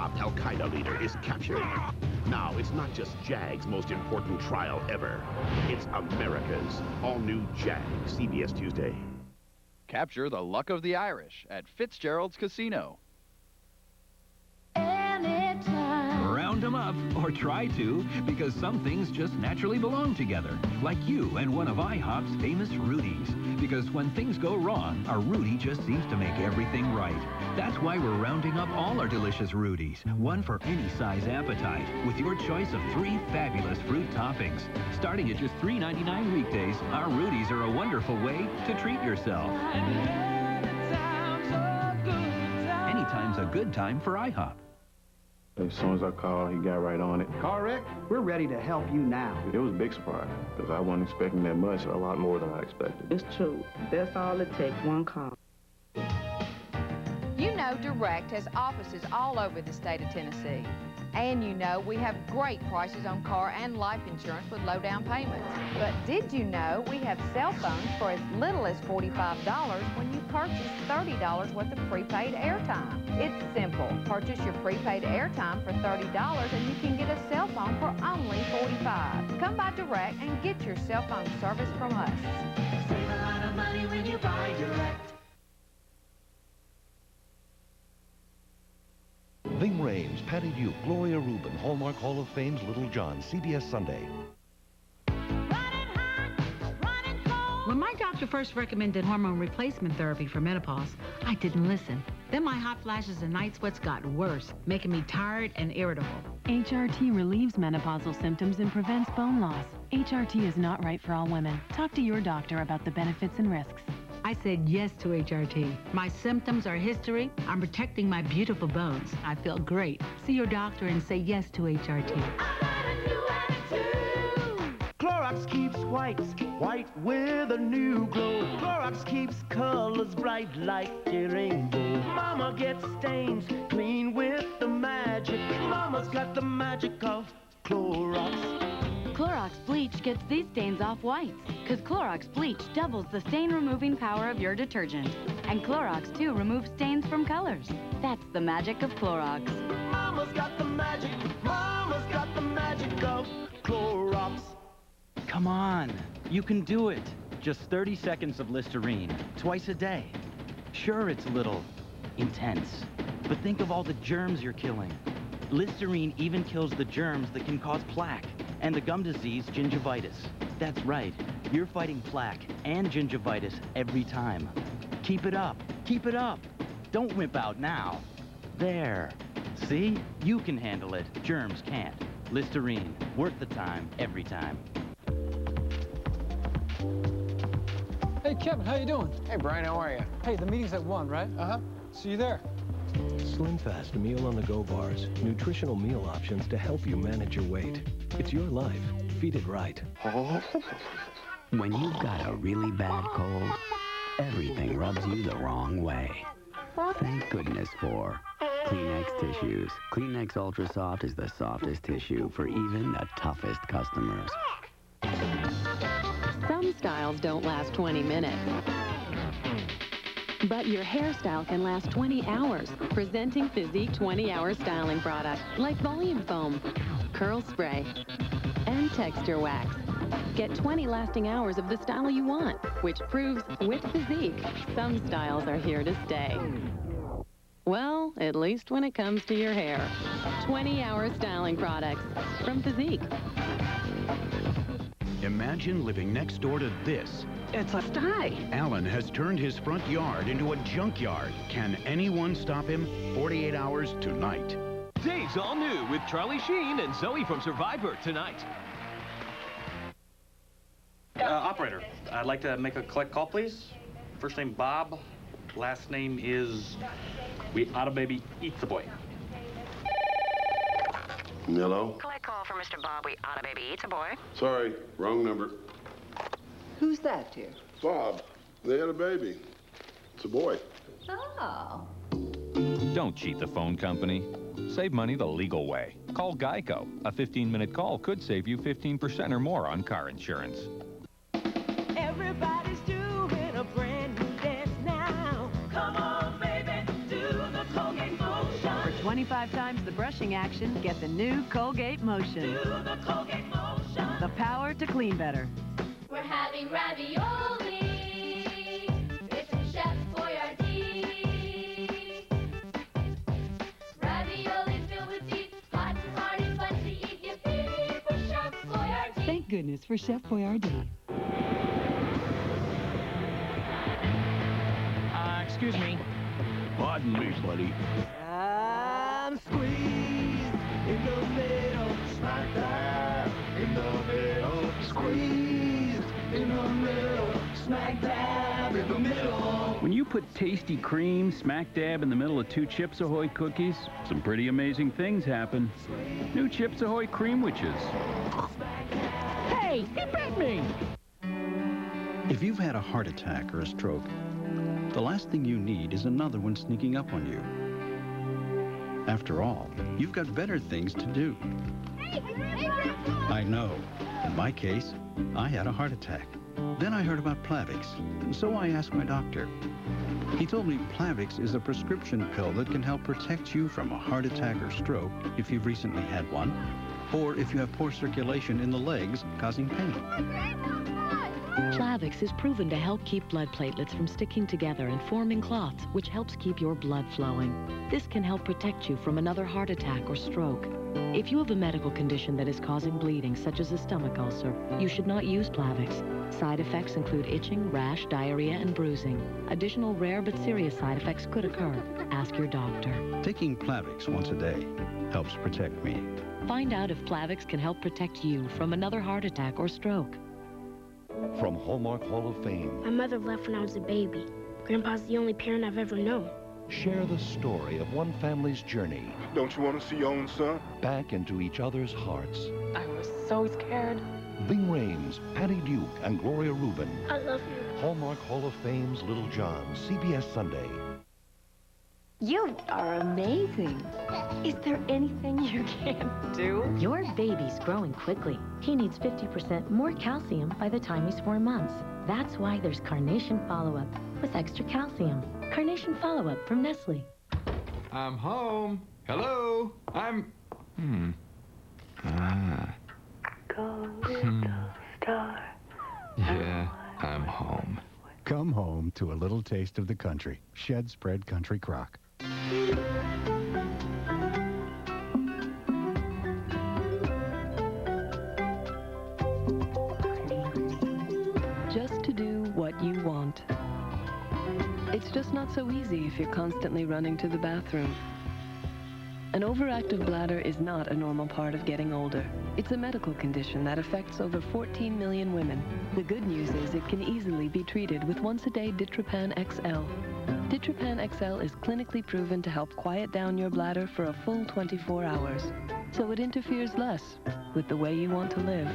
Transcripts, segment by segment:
top Al-Qaeda leader is captured. Now, it's not just JAG's most important trial ever. It's America's all-new JAG, CBS Tuesday. Capture the luck of the Irish at Fitzgerald's Casino. Round them up, or try to, because some things just naturally belong together. Like you and one of IHOP's famous Rudies. Because when things go wrong, our Rudy just seems to make everything right. That's why we're rounding up all our delicious Rudies. One for any size appetite, with your choice of 3 fabulous fruit toppings. Starting at just $3.99 weekdays, our Rudies are a wonderful way to treat yourself. Anytime's a good time for IHOP. As soon as I called, he got right on it. Car wreck? We're ready to help you now. It was a big surprise, because I wasn't expecting that much, a lot more than I expected. It's true. That's all it takes, one call. You know Direct has offices all over the state of Tennessee. And you know we have great prices on car and life insurance with low down payments. But did you know we have cell phones for as little as $45 when you purchase $30 worth of prepaid airtime? It's simple. Purchase your prepaid airtime for $30 and you can get a cell phone for only $45. Come by Direct and get your cell phone service from us. Save a lot of money when you buy Direct. Ving Rhames, Patty Duke, Gloria Rubin, Hallmark Hall of Fame's Little John, CBS Sunday. When my doctor first recommended hormone replacement therapy for menopause, I didn't listen. Then my hot flashes and night sweats got worse, making me tired and irritable. HRT relieves menopausal symptoms and prevents bone loss. HRT is not right for all women. Talk to your doctor about the benefits and risks. I said yes to HRT. My symptoms are history. I'm protecting my beautiful bones. I feel great. See your doctor and say yes to HRT. Clorox keeps white with a new glow. Clorox keeps colors bright like a rainbow. Mama gets stains clean with the magic. Mama's got the magic of Clorox. Clorox bleach gets these stains off whites, because Clorox bleach doubles the stain-removing power of your detergent. And Clorox, too, removes stains from colors. That's the magic of Clorox. Mama's got the magic. Mama's got the magic of Clorox. Come on, you can do it. Just 30 seconds of Listerine, twice a day. Sure, it's a little intense, but think of all the germs you're killing. Listerine even kills the germs that can cause plaque and the gum disease gingivitis. That's right, you're fighting plaque and gingivitis every time. Keep it up, keep it up. Don't wimp out now. There. See? You can handle it. Germs can't. Listerine, worth the time, every time. Hey, Kevin, how you doing? Hey, Brian, how are you? Hey, the meeting's at 1, right? Uh-huh. See you there. Slim Fast Meal on the Go bars. Nutritional meal options to help you manage your weight. It's your life. Feed it right. When you've got a really bad cold, everything rubs you the wrong way. Thank goodness for Kleenex tissues. Kleenex Ultra Soft is the softest tissue for even the toughest customers. Some styles don't last 20 minutes. But your hairstyle can last 20 hours. Presenting Physique 20-hour styling products like volume foam, curl spray, and texture wax. Get 20 lasting hours of the style you want, which proves with Physique, some styles are here to stay. Well, at least when it comes to your hair. 20-hour styling products from Physique. Imagine living next door to this. It's a sty. Alan has turned his front yard into a junkyard. Can anyone stop him? 48 hours tonight. Days all new with Charlie Sheen and Zoe from Survivor tonight. Operator, I'd like to make a collect call, please. First name Bob, last name is We Oughta Baby Eats the Boy. Hello? Collect call for Mr. Bob. We Oughta Baby Eats a Boy. Sorry, wrong number. Who's that, dear? Bob, they had a baby. It's a boy. Oh. Don't cheat the phone company. Save money the legal way. Call Geico. A 15-minute call could save you 15% or more on car insurance. Everybody's doing a brand new dance now. Come on, baby, do the Colgate motion. For $25 5 times the brushing action, get the new Colgate Motion. The Colgate Motion. The power to clean better. We're having ravioli. It's from Chef Boyardee. Ravioli filled with teeth, hot and hearty, fun to eat. Yippee for Chef Boyardee. Thank goodness for Chef Boyardee. Excuse me. Pardon me, buddy. I'm squeezed in the middle, smack dab in the middle, squeezed in the middle, smack dab in the middle. When you put tasty cream smack dab in the middle of 2 Chips Ahoy cookies, some pretty amazing things happen. New Chips Ahoy Cream Witches. Hey, he bit me! If you've had a heart attack or a stroke, the last thing you need is another one sneaking up on you. After all, you've got better things to do. I know. In my case, I had a heart attack. Then I heard about Plavix, so I asked my doctor. He told me Plavix is a prescription pill that can help protect you from a heart attack or stroke if you've recently had one, or if you have poor circulation in the legs causing pain. Plavix is proven to help keep blood platelets from sticking together and forming clots, which helps keep your blood flowing. This can help protect you from another heart attack or stroke. If you have a medical condition that is causing bleeding, such as a stomach ulcer, you should not use Plavix. Side effects include itching, rash, diarrhea, and bruising. Additional rare but serious side effects could occur. Ask your doctor. Taking Plavix once a day helps protect me. Find out if Plavix can help protect you from another heart attack or stroke. From Hallmark Hall of Fame, My mother left when I was a baby. Grandpa's the only parent I've ever known. share the story of one family's journey Don't you want to see your own son? back into each other's hearts. I was so scared. Ving Rhames, Patty Duke, and Gloria Reuben. I love you. Hallmark Hall of Fame's Little John, CBS Sunday. You are amazing. Is there anything you can't do? Your baby's growing quickly. He needs 50% more calcium by the time he's 4 months. That's why there's Carnation Follow-Up with extra calcium. Carnation Follow-Up from Nestle. I'm home. Hello. Go, little star. Yeah, I'm home. Come home to a little taste of the country. Shed Spread Country Crock. Just to do what you want. It's just not so easy if you're constantly running to the bathroom. An overactive bladder is not a normal part of getting older. It's a medical condition that affects over 14 million women. The good news is it can easily be treated with once-a-day Ditropan XL. Ditropan XL is clinically proven to help quiet down your bladder for a full 24 hours, so it interferes less with the way you want to live.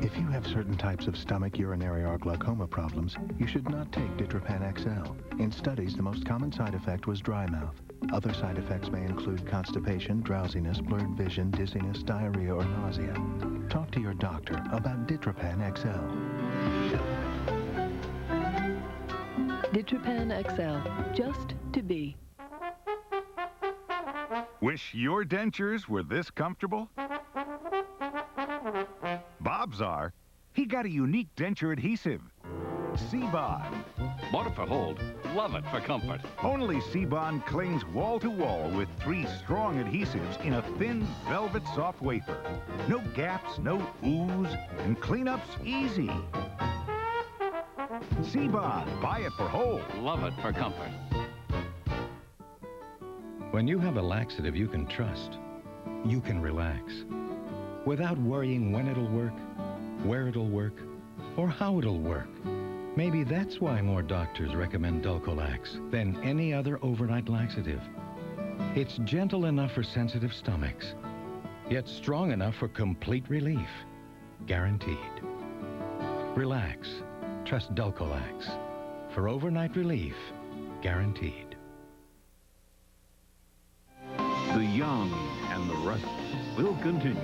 If you have certain types of stomach, urinary, or glaucoma problems, you should not take Ditropan XL. In studies, the most common side effect was dry mouth. Other side effects may include constipation, drowsiness, blurred vision, dizziness, diarrhea, or nausea. Talk to your doctor about Ditropan XL. Ditropan XL, just to be. Wish your dentures were this comfortable? Bob's are. He got a unique denture adhesive. C-Bond. Bought it for hold, love it for comfort. Only C-Bond clings wall to wall with 3 strong adhesives in a thin, velvet soft wafer. No gaps, no ooze, and cleanup's easy. C-Bond, buy it for hold. Love it for comfort. When you have a laxative you can trust, you can relax. Without worrying when it'll work, where it'll work, or how it'll work. Maybe that's why more doctors recommend Dulcolax than any other overnight laxative. It's gentle enough for sensitive stomachs, yet strong enough for complete relief. Guaranteed. Relax. Trust Dulcolax. For overnight relief, guaranteed. The young and the restless will continue.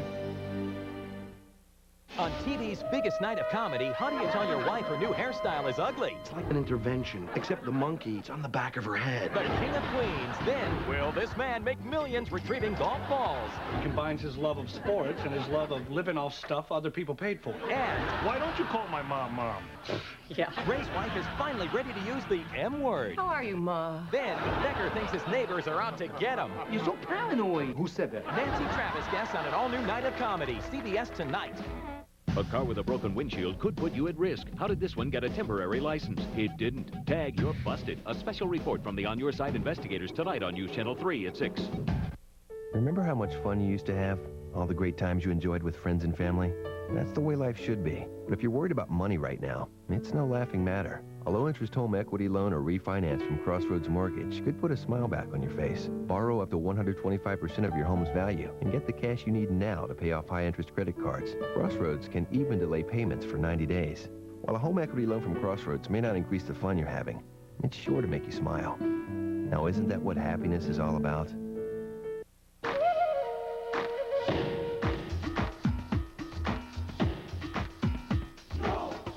On TV's biggest night of comedy, Honey, I Tell Your Wife her new hairstyle is ugly. It's like an intervention, except the monkey's on the back of her head. The King of Queens. Then, will this man make millions retrieving golf balls? He combines his love of sports and his love of living off stuff other people paid for. And why don't you call my mom, Mom? yeah, Ray's wife is finally ready to use the M word. How are you, Ma? Then, Becker thinks his neighbors are out to get him. You're so paranoid. Who said that? Nancy Travis guests on an all-new night of comedy, CBS tonight. A car with a broken windshield could put you at risk. How did this one get a temporary license? It didn't. Tag, you're busted. A special report from the On Your Side investigators tonight on News Channel 3 at 6. Remember how much fun you used to have? All the great times you enjoyed with friends and family? That's the way life should be. But if you're worried about money right now, it's no laughing matter. A low-interest home equity loan or refinance from Crossroads Mortgage could put a smile back on your face. Borrow up to 125% of your home's value and get the cash you need now to pay off high-interest credit cards. Crossroads can even delay payments for 90 days. While a home equity loan from Crossroads may not increase the fun you're having, it's sure to make you smile. Now, isn't that what happiness is all about?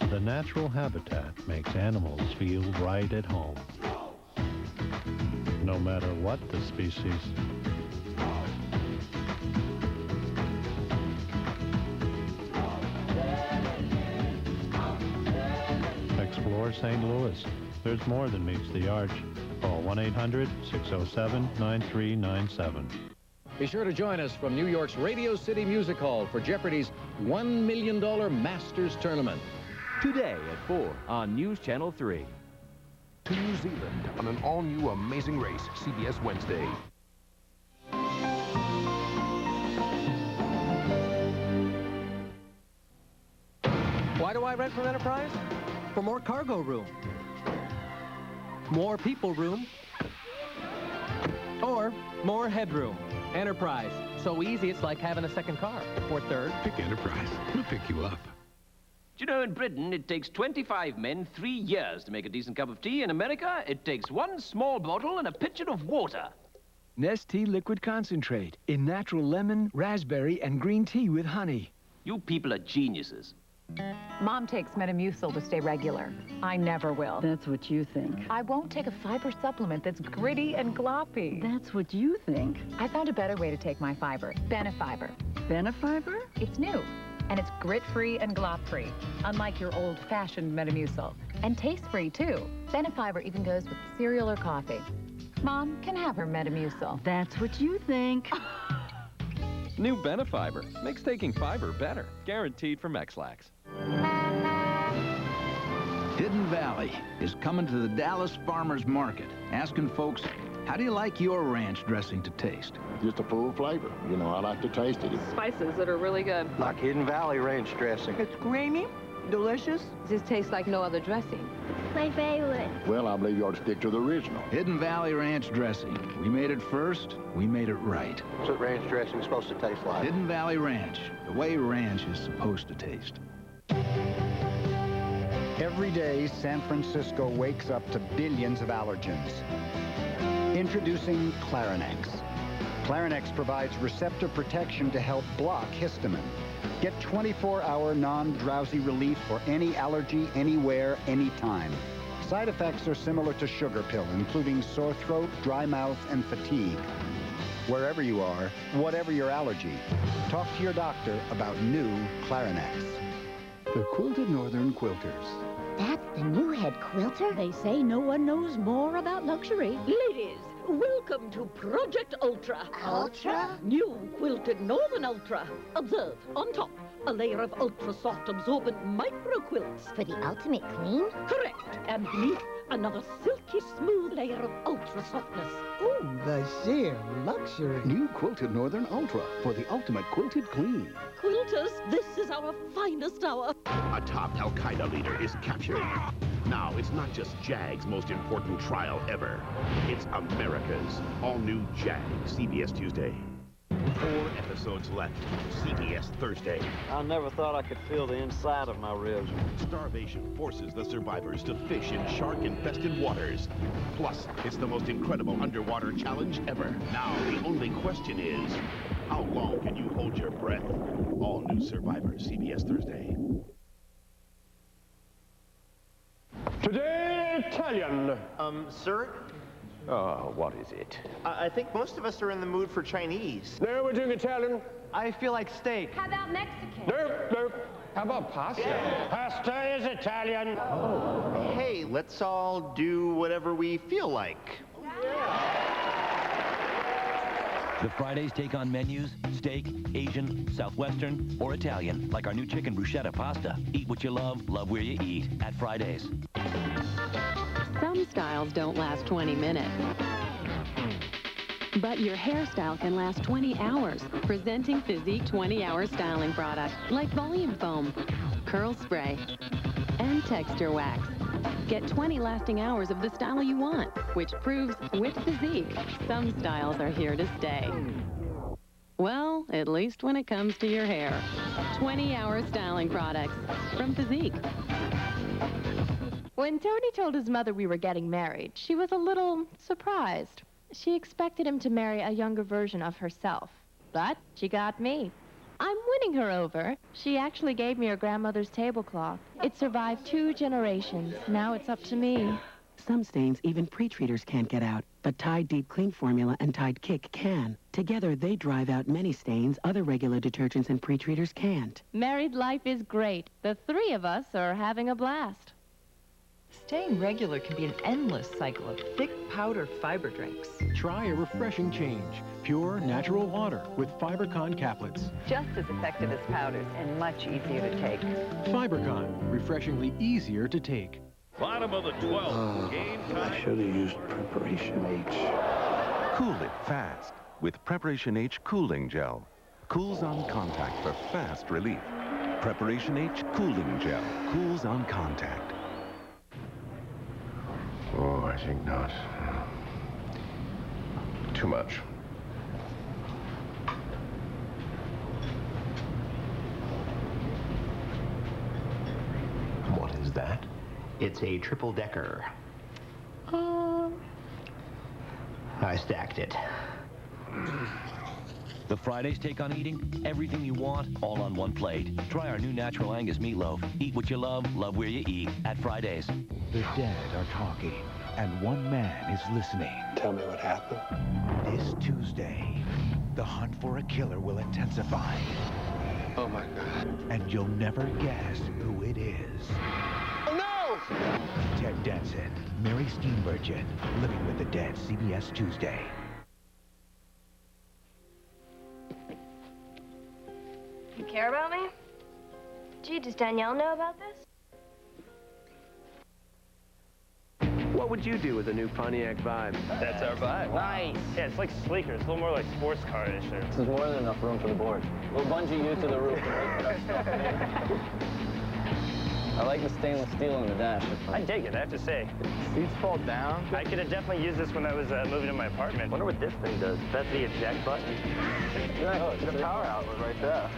The natural habitat makes animals feel right at home. No matter what the species. Explore St. Louis. There's more than meets the arch. Call 1-800-607-9397. Be sure to join us from New York's Radio City Music Hall for Jeopardy's $1 million Masters Tournament. Today at 4 on News Channel 3. To New Zealand on an all-new Amazing Race, CBS Wednesday. Why do I rent from Enterprise? For more cargo room, more people room, or more headroom. Enterprise. So easy, it's like having a second car. Or third. Pick Enterprise. We'll pick you up. Do you know, in Britain, it takes 25 men 3 years to make a decent cup of tea. In America, it takes one small bottle and a pitcher of water. Nestea Liquid Concentrate in natural lemon, raspberry, and green tea with honey. You people are geniuses. Mom takes Metamucil to stay regular. I never will. That's what you think. I won't take a fiber supplement that's gritty and gloppy. That's what you think. I found a better way to take my fiber. Benefiber. Benefiber? It's new. And it's grit-free and glop-free, unlike your old-fashioned Metamucil. And taste-free, too. Benefiber even goes with cereal or coffee. Mom can have her Metamucil. That's what you think. New Benefiber makes taking fiber better. Guaranteed from X-Lax. Hidden Valley is coming to the Dallas Farmers Market, asking folks, how do you like your ranch dressing to taste? Just a full flavor. You know, I like to taste it. Spices that are really good. Like Hidden Valley ranch dressing. It's creamy, delicious. This tastes like no other dressing. My favorite. Well, I believe you ought to stick to the original. Hidden Valley ranch dressing. We made it first, we made it right. That's what ranch dressing is supposed to taste like. Hidden Valley Ranch, the way ranch is supposed to taste. Every day, San Francisco wakes up to billions of allergens. Introducing Clarinex. Clarinex provides receptor protection to help block histamine. Get 24-hour non-drowsy relief for any allergy, anywhere, anytime. Side effects are similar to sugar pill, including sore throat, dry mouth, and fatigue. Wherever you are, whatever your allergy, talk to your doctor about new Clarinex. The Quilted Northern Quilters. That's the new head quilter? They say no one knows more about luxury. Ladies, welcome to Project Ultra. Ultra? New quilted Northern Ultra. Observe, on top, a layer of ultra-soft absorbent micro quilts. For the ultimate clean? Correct. And beneath, another silky smooth layer of ultra-softness. Oh, the sheer luxury. New Quilted Northern Ultra for the ultimate quilted clean. Quilters, this is our finest hour. A top Al-Qaeda leader is captured. Now, it's not just JAG's most important trial ever. It's America's all-new JAG, CBS Tuesday. 4 episodes left. CBS Thursday. I never thought I could feel the inside of my ribs. Starvation forces the survivors to fish in shark-infested waters. Plus, it's the most incredible underwater challenge ever. Now, the only question is, how long can you hold your breath? All new Survivors, CBS Thursday. Today, Italian. Sir? Oh, what is it? I think most of us are in the mood for Chinese. No, we're doing Italian. I feel like steak. How about Mexican? Nope. How about pasta? Yeah. Pasta is Italian. Oh. Hey, let's all do whatever we feel like. The Fridays take on menus, steak, Asian, Southwestern, or Italian, like our new chicken bruschetta pasta. Eat what you love where you eat at Fridays. Some styles don't last 20 minutes. But your hairstyle can last 20 hours. Presenting Physique 20-hour styling products like volume foam, curl spray, and texture wax. Get 20 lasting hours of the style you want, which proves with Physique, some styles are here to stay. Well, at least when it comes to your hair. 20-hour styling products from Physique. When Tony told his mother we were getting married, she was a little surprised. She expected him to marry a younger version of herself. But she got me. I'm winning her over. She actually gave me her grandmother's tablecloth. It survived 2 generations. Now it's up to me. Some stains even pre-treaters can't get out, but Tide Deep Clean Formula and Tide Kick can. Together, they drive out many stains other regular detergents and pre-treaters can't. Married life is great. The 3 of us are having a blast. Staying regular can be an endless cycle of thick powder fiber drinks. Try a refreshing change. Pure, natural water with Fibercon caplets. Just as effective as powders and much easier to take. Fibercon, refreshingly easier to take. Bottom of the 12th. Game time. I should have used Preparation H. Cool it fast with Preparation H Cooling Gel. Cools on contact for fast relief. Preparation H Cooling Gel. Cools on contact. Oh, I think not. Too much. What is that? It's a triple-decker. I stacked it. The Fridays take on eating everything you want, all on one plate. Try our new Natural Angus meatloaf. Eat what you love where you eat at Fridays. The dead are talking, and one man is listening. Tell me what happened. This Tuesday, the hunt for a killer will intensify. Oh, my God. And you'll never guess who it is. Oh, no! Ted Danson, Mary Steenburgen, Living with the Dead, CBS Tuesday. You care about me? Gee, does Danielle know about this? What would you do with a new Pontiac Vibe? That's our vibe. Nice. Yeah, it's like sleeker. It's a little more like sports car-ish. There's more than enough room for the board. We'll bungee you to the roof and put our stuff in there. I like the stainless steel in the dash. I dig it, I have to say. Seats fall down. I could have definitely used this when I was moving to my apartment. Wonder what this thing does. That's the eject button. Oh, it's the power outlet right there.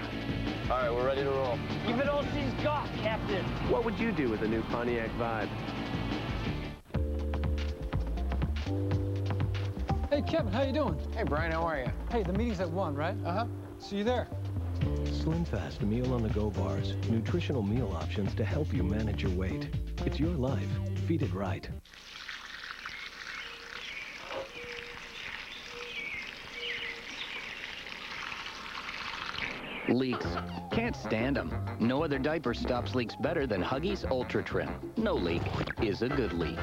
All right, we're ready to roll. Give it all she's got, Captain. What would you do with a new Pontiac Vibe? Hey, Kevin, how you doing? Hey, Brian, how are you? Hey, the meeting's at 1, right? Uh-huh. See you there. SlimFast Meal on the Go bars. Nutritional meal options to help you manage your weight. It's your life. Feed it right. Leaks. Can't stand them. No other diaper stops leaks better than Huggies Ultra Trim. No leak is a good leak.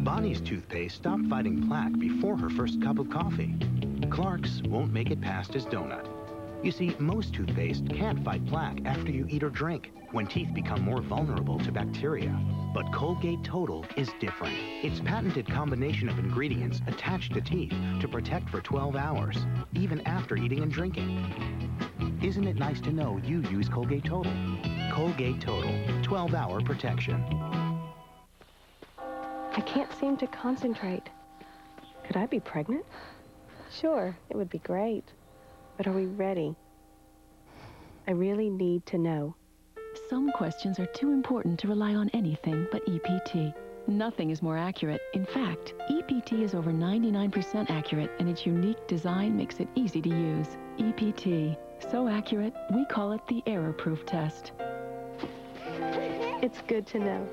Bonnie's toothpaste stopped fighting plaque before her first cup of coffee. Clark's won't make it past his donut. You see, most toothpaste can't fight plaque after you eat or drink, when teeth become more vulnerable to bacteria. But Colgate Total is different. Its patented combination of ingredients attached to teeth to protect for 12 hours, even after eating and drinking. Isn't it nice to know you use Colgate Total? Colgate Total, 12-hour protection. I can't seem to concentrate. Could I be pregnant? Sure, it would be great. But are we ready? I really need to know. Some questions are too important to rely on anything but EPT. Nothing is more accurate. In fact, EPT is over 99% accurate, and its unique design makes it easy to use. EPT. So accurate, we call it the error-proof test. It's good to know.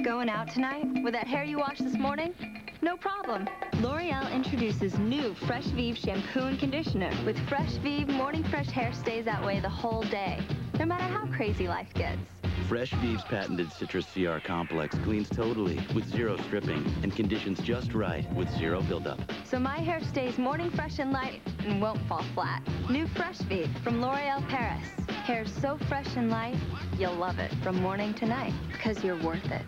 Going out tonight with that hair you washed this morning? No problem. L'Oreal introduces new Fresh Vive shampoo and conditioner. With Fresh Vive, morning fresh hair stays that way the whole day, no matter how crazy life gets. Fresh Vive's patented Citrus CR complex cleans totally with zero stripping and conditions just right with zero buildup. So my hair stays morning fresh and light and won't fall flat. New Fresh Vive from L'Oreal Paris. Hair so fresh and light, you'll love it from morning to night, because you're worth it.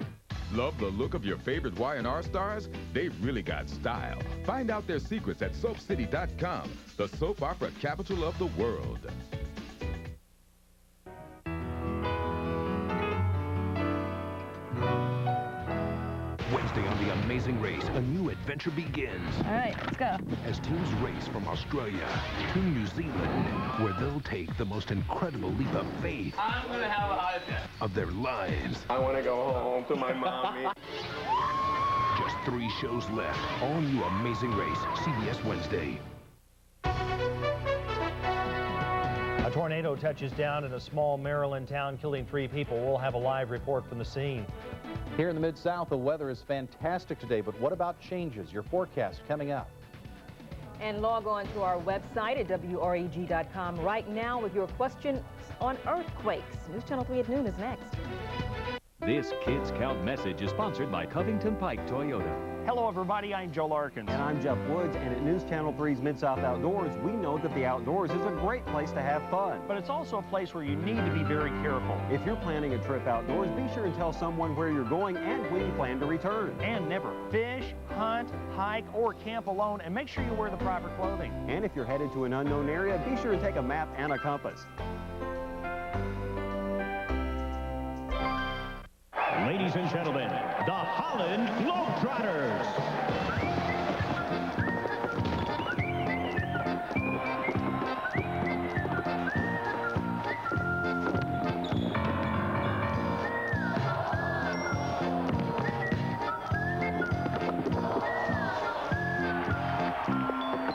Love the look of your favorite Y&R stars? They've really got style. Find out their secrets at SoapCity.com, the soap opera capital of the world. Wednesday on The Amazing Race, a new adventure begins. All right, let's go. As teams race from Australia to New Zealand, where they'll take the most incredible leap of faith I'm going to have a high of their lives. I want to go home to my mommy. Just 3 shows left. All new Amazing Race, CBS Wednesday. A tornado touches down in a small Maryland town, killing 3 people. We'll have a live report from the scene. Here in the Mid-South, the weather is fantastic today, but what about changes? Your forecast coming up. And log on to our website at WREG.com right now with your questions on earthquakes. News Channel 3 at noon is next. This Kids Count message is sponsored by Covington Pike Toyota. Hello, everybody. I'm Joe Larkins. And I'm Jeff Woods. And at News Channel 3's Mid-South Outdoors, we know that the outdoors is a great place to have fun. But it's also a place where you need to be very careful. If you're planning a trip outdoors, be sure and tell someone where you're going and when you plan to return. And never fish, hunt, hike, or camp alone. And make sure you wear the proper clothing. And if you're headed to an unknown area, be sure and take a map and a compass. Ladies and gentlemen, the Holland Globetrotters.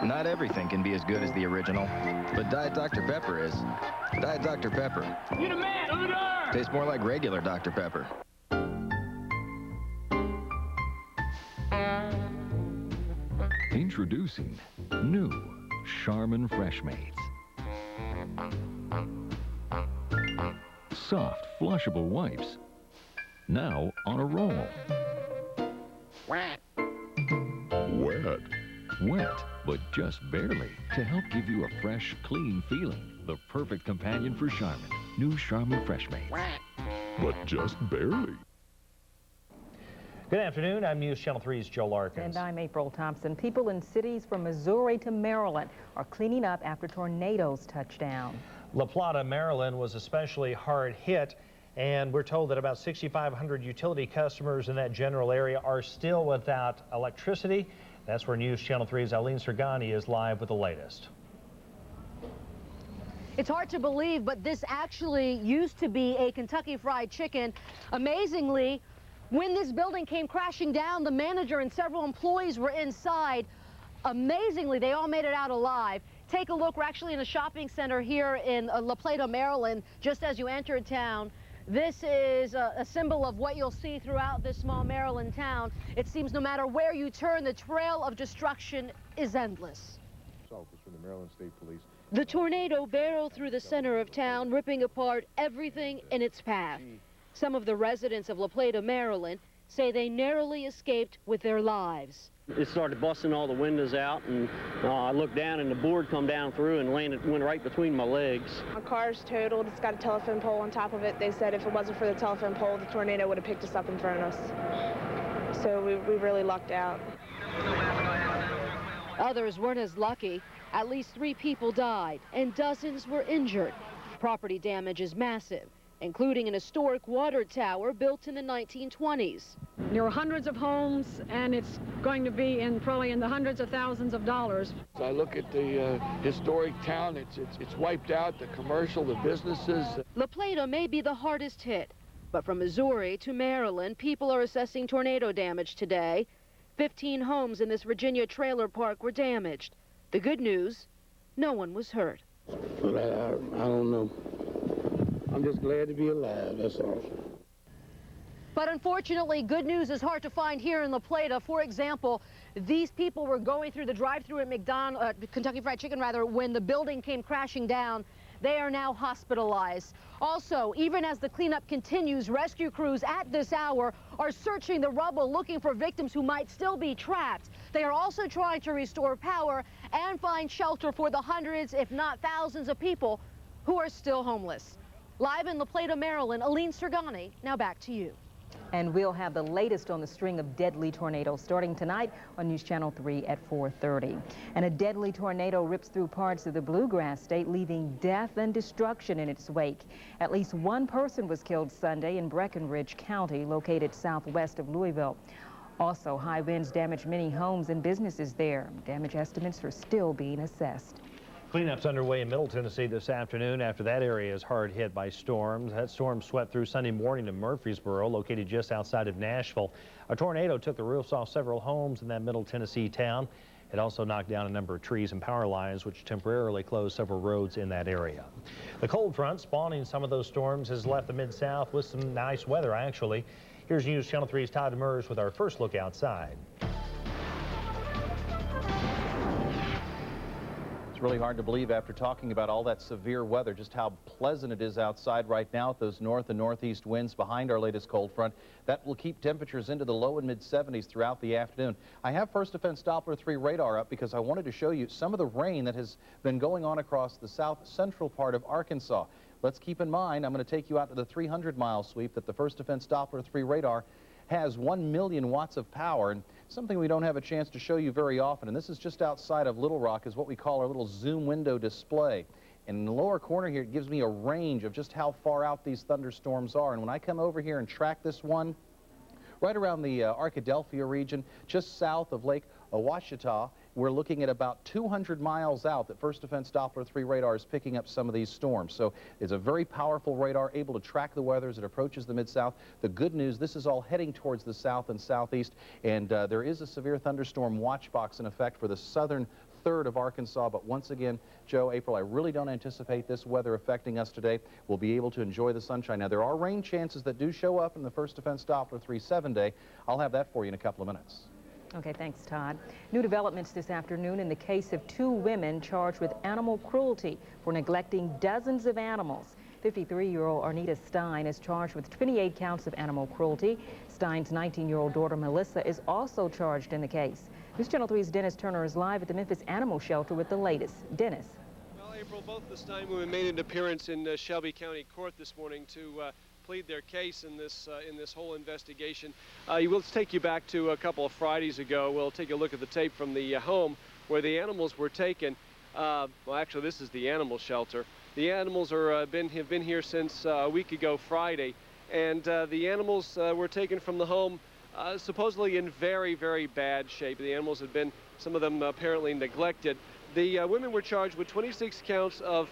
Not everything can be as good as the original, but Diet Dr. Pepper is. Diet Dr. Pepper. You the man, open the door! Tastes more like regular Dr. Pepper. Introducing new Charmin Fresh Mates. Soft, flushable wipes. Now on a roll. Wet. Wet, but just barely, to help give you a fresh, clean feeling. The perfect companion for Charmin. New Charmin Fresh Mates. But just barely. Good afternoon. I'm News Channel 3's Joe Larkins. And I'm April Thompson. People in cities from Missouri to Maryland are cleaning up after tornadoes touch down. La Plata, Maryland was especially hard hit, and we're told that about 6,500 utility customers in that general area are still without electricity. That's where News Channel 3's Eileen Sergani is live with the latest. It's hard to believe, but this actually used to be a Kentucky Fried Chicken. Amazingly, when this building came crashing down, the manager and several employees were inside. Amazingly, they all made it out alive. Take a look. We're actually in a shopping center here in La Plata, Maryland, just as you enter town. This is a symbol of what you'll see throughout this small Maryland town. It seems no matter where you turn, the trail of destruction is endless. From the Maryland State Police. The tornado barreled through the center of town, ripping apart everything in its path. Some of the residents of La Plata, Maryland, say they narrowly escaped with their lives. It started busting all the windows out, and I looked down, and the board come down through and went right between my legs. My car's totaled. It's got a telephone pole on top of it. They said if it wasn't for the telephone pole, the tornado would have picked us up and thrown us. So we really lucked out. Others weren't as lucky. At least 3 people died, and dozens were injured. Property damage is massive, including an historic water tower built in the 1920s. There are hundreds of homes, and it's going to be probably in the hundreds of thousands of dollars. I look at the historic town. It's wiped out, the commercial, the businesses. La Plata may be the hardest hit, but from Missouri to Maryland, people are assessing tornado damage today. 15 homes in this Virginia trailer park were damaged. The good news, no one was hurt. But I don't know. I'm just glad to be alive, that's all. But unfortunately, good news is hard to find here in La Plata. For example, these people were going through the drive-thru at Kentucky Fried Chicken, when the building came crashing down. They are now hospitalized. Also, even as the cleanup continues, rescue crews at this hour are searching the rubble looking for victims who might still be trapped. They are also trying to restore power and find shelter for the hundreds, if not thousands, of people who are still homeless. Live in La Plata, Maryland, Aline Sergani, now back to you. And we'll have the latest on the string of deadly tornadoes starting tonight on News Channel 3 at 4:30. And a deadly tornado rips through parts of the Bluegrass State, leaving death and destruction in its wake. At least one person was killed Sunday in Breckinridge County, located southwest of Louisville. Also, high winds damaged many homes and businesses there. Damage estimates are still being assessed. Cleanup's underway in Middle Tennessee this afternoon after that area is hard hit by storms. That storm swept through Sunday morning to Murfreesboro, located just outside of Nashville. A tornado took the roofs off several homes in that Middle Tennessee town. It also knocked down a number of trees and power lines, which temporarily closed several roads in that area. The cold front spawning some of those storms has left the Mid-South with some nice weather, actually. Here's News Channel 3's Todd Demers with our first look outside. Really hard to believe after talking about all that severe weather just how pleasant it is outside right now with those north and northeast winds behind our latest cold front. That will keep temperatures into the low and mid 70s throughout the afternoon. I have First Defense Doppler 3 radar up because I wanted to show you some of the rain that has been going on across the south central part of Arkansas. Let's keep in mind, I'm going to take you out to the 300-mile sweep that the First Defense Doppler 3 radar has 1 million watts of power, and something we don't have a chance to show you very often, and this is just outside of Little Rock, is what we call our little zoom window display. And in the lower corner here, it gives me a range of just how far out these thunderstorms are. And when I come over here and track this one, right around the Arkadelphia region, just south of Lake Ouachita, we're looking at about 200 miles out that First Defense Doppler 3 radar is picking up some of these storms. So it's a very powerful radar, able to track the weather as it approaches the Mid-South. The good news, this is all heading towards the south and southeast, and there is a severe thunderstorm watch box in effect for the southern third of Arkansas. But once again, Joe, April, I really don't anticipate this weather affecting us today. We'll be able to enjoy the sunshine. Now, there are rain chances that do show up in the First Defense Doppler 3 7-day. I'll have that for you in a couple of minutes. Okay, thanks, Todd. New developments this afternoon in the case of 2 women charged with animal cruelty for neglecting dozens of animals. 53-year-old Arnita Stein is charged with 28 counts of animal cruelty. Stein's 19-year-old daughter, Melissa, is also charged in the case. News Channel 3's Dennis Turner is live at the Memphis Animal Shelter with the latest. Dennis. Well, April, both the Stein women made an appearance in Shelby County Court this morning to plead their case in this whole investigation. We'll take you back to a couple of Fridays ago. We'll take a look at the tape from the home where the animals were taken. Well, actually, this is the animal shelter. The animals have been here since a week ago Friday, and the animals were taken from the home supposedly in very, very bad shape. The animals had been, some of them apparently neglected. The women were charged with 26 counts of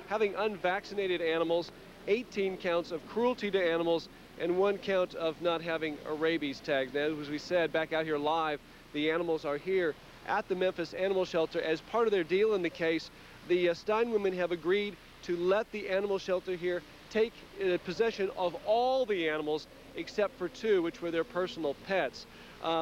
having unvaccinated animals, 18 counts of cruelty to animals, and 1 count of not having a rabies tag. Now, as we said, back out here live, the animals are here at the Memphis Animal Shelter. As part of their deal in the case, the Stein women have agreed to let the animal shelter here take possession of all the animals except for 2, which were their personal pets.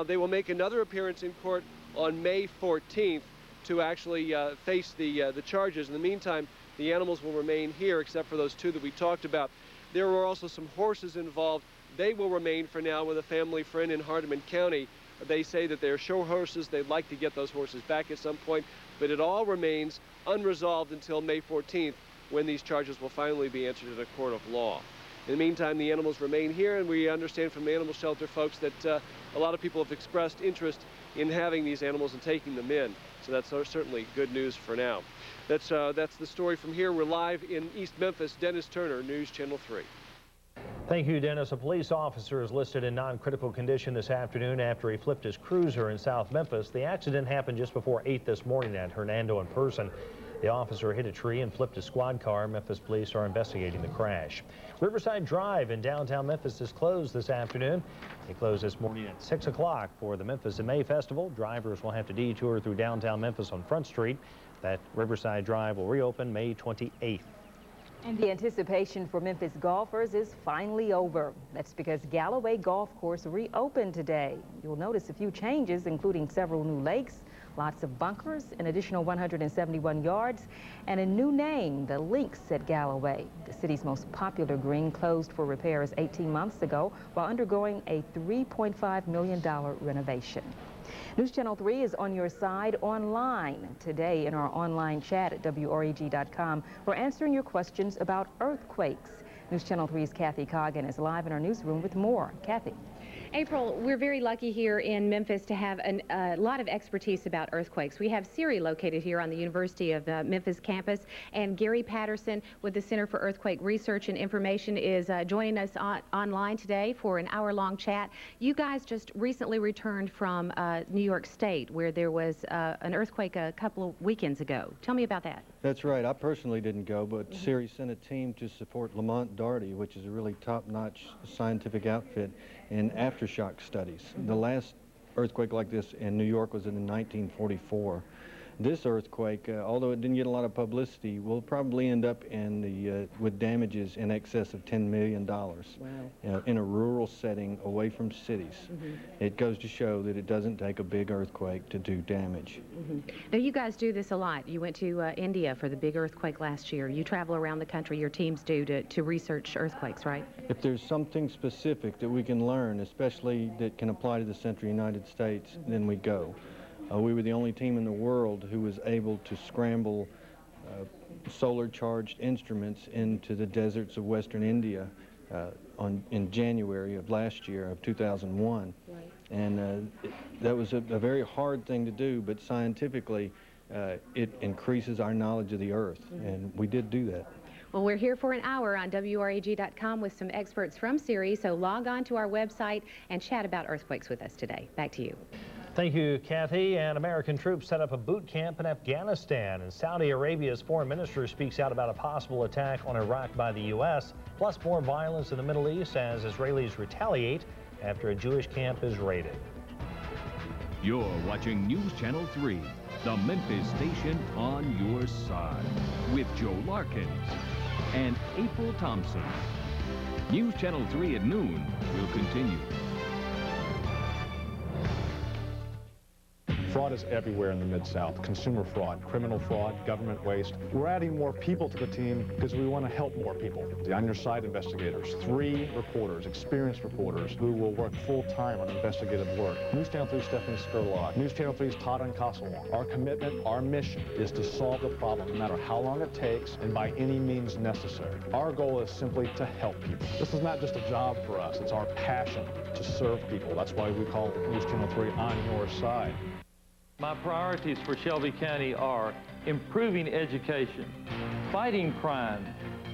They will make another appearance in court on May 14th to actually face the charges. In the meantime, the animals will remain here except for those 2 that we talked about. There were also some horses involved. They will remain for now with a family friend in Hardeman County. They say that they're show horses. They'd like to get those horses back at some point, but it all remains unresolved until May 14th, when these charges will finally be answered in a court of law. In the meantime, the animals remain here, and we understand from the animal shelter folks that a lot of people have expressed interest in having these animals and taking them in. So that's certainly good news for now. That's the story from here. We're live in East Memphis. Dennis Turner, News Channel 3. Thank you, Dennis. A police officer is listed in non-critical condition this afternoon after he flipped his cruiser in South Memphis. The accident happened just before 8 this morning at Hernando and Person. The officer hit a tree and flipped a squad car. Memphis police are investigating the crash. Riverside Drive in downtown Memphis is closed this afternoon. It closed this morning at 6 o'clock for the Memphis in May Festival. Drivers will have to detour through downtown Memphis on Front Street. That Riverside Drive will reopen May 28th. And the anticipation for Memphis golfers is finally over. That's because Galloway Golf Course reopened today. You'll notice a few changes, including several new lakes, lots of bunkers, an additional 171 yards, and a new name, the Links at Galloway. The city's most popular green closed for repairs 18 months ago while undergoing a $3.5 million renovation. News Channel 3 is on your side online. Today in our online chat at WREG.com, we're answering your questions about earthquakes. News Channel 3's Kathy Coggan is live in our newsroom with more. Kathy. April, we're very lucky here in Memphis to have a lot of expertise about earthquakes. We have Siri located here on the University of Memphis campus, and Gary Patterson with the Center for Earthquake Research and Information is joining us online today for an hour-long chat. You guys just recently returned from New York State, where there was an earthquake a couple of weekends ago. Tell me about that. That's right. I personally didn't go, but Siri sent a team to support Lamont Doherty, which is a really top-notch scientific outfit in aftershock studies. The last earthquake like this in New York was in 1944. This earthquake, although it didn't get a lot of publicity, will probably end up in the with damages in excess of $10 million. Wow. In a rural setting away from cities. It goes to show that it doesn't take a big earthquake to do damage. Now, you guys do this a lot. You went to India for the big earthquake last year. You travel around the country, your teams do, to research earthquakes, right? If there's something specific that we can learn, especially that can apply to the Central United States, then we go. We were the only team in the world who was able to scramble solar-charged instruments into the deserts of western India in January of last year, of 2001. Right. And that was a very hard thing to do, but scientifically it increases our knowledge of the Earth, and we did do that. Well, we're here for an hour on WREG.com with some experts from Siri, so log on to our website and chat about earthquakes with us today. Back to you. Thank you, Kathy. And American troops set up a boot camp in Afghanistan. And Saudi Arabia's foreign minister speaks out about a possible attack on Iraq by the U.S., plus more violence in the Middle East as Israelis retaliate after a Jewish camp is raided. You're watching News Channel 3, the Memphis station on your side, with Joe Larkins and April Thompson. News Channel 3 at noon will continue. Fraud is everywhere in the Mid-South. Consumer fraud, criminal fraud, government waste. We're adding more people to the team because we want to help more people. The On Your Side investigators, 3 reporters, experienced reporters, who will work full-time on investigative work. News Channel 3's Stephanie Skurlock. News Channel 3's Todd Nkosawong. Our commitment, our mission is to solve the problem, no matter how long it takes and by any means necessary. Our goal is simply to help people. This is not just a job for us. It's our passion to serve people. That's why we call News Channel 3 On Your Side. My priorities for Shelby County are improving education, fighting crime,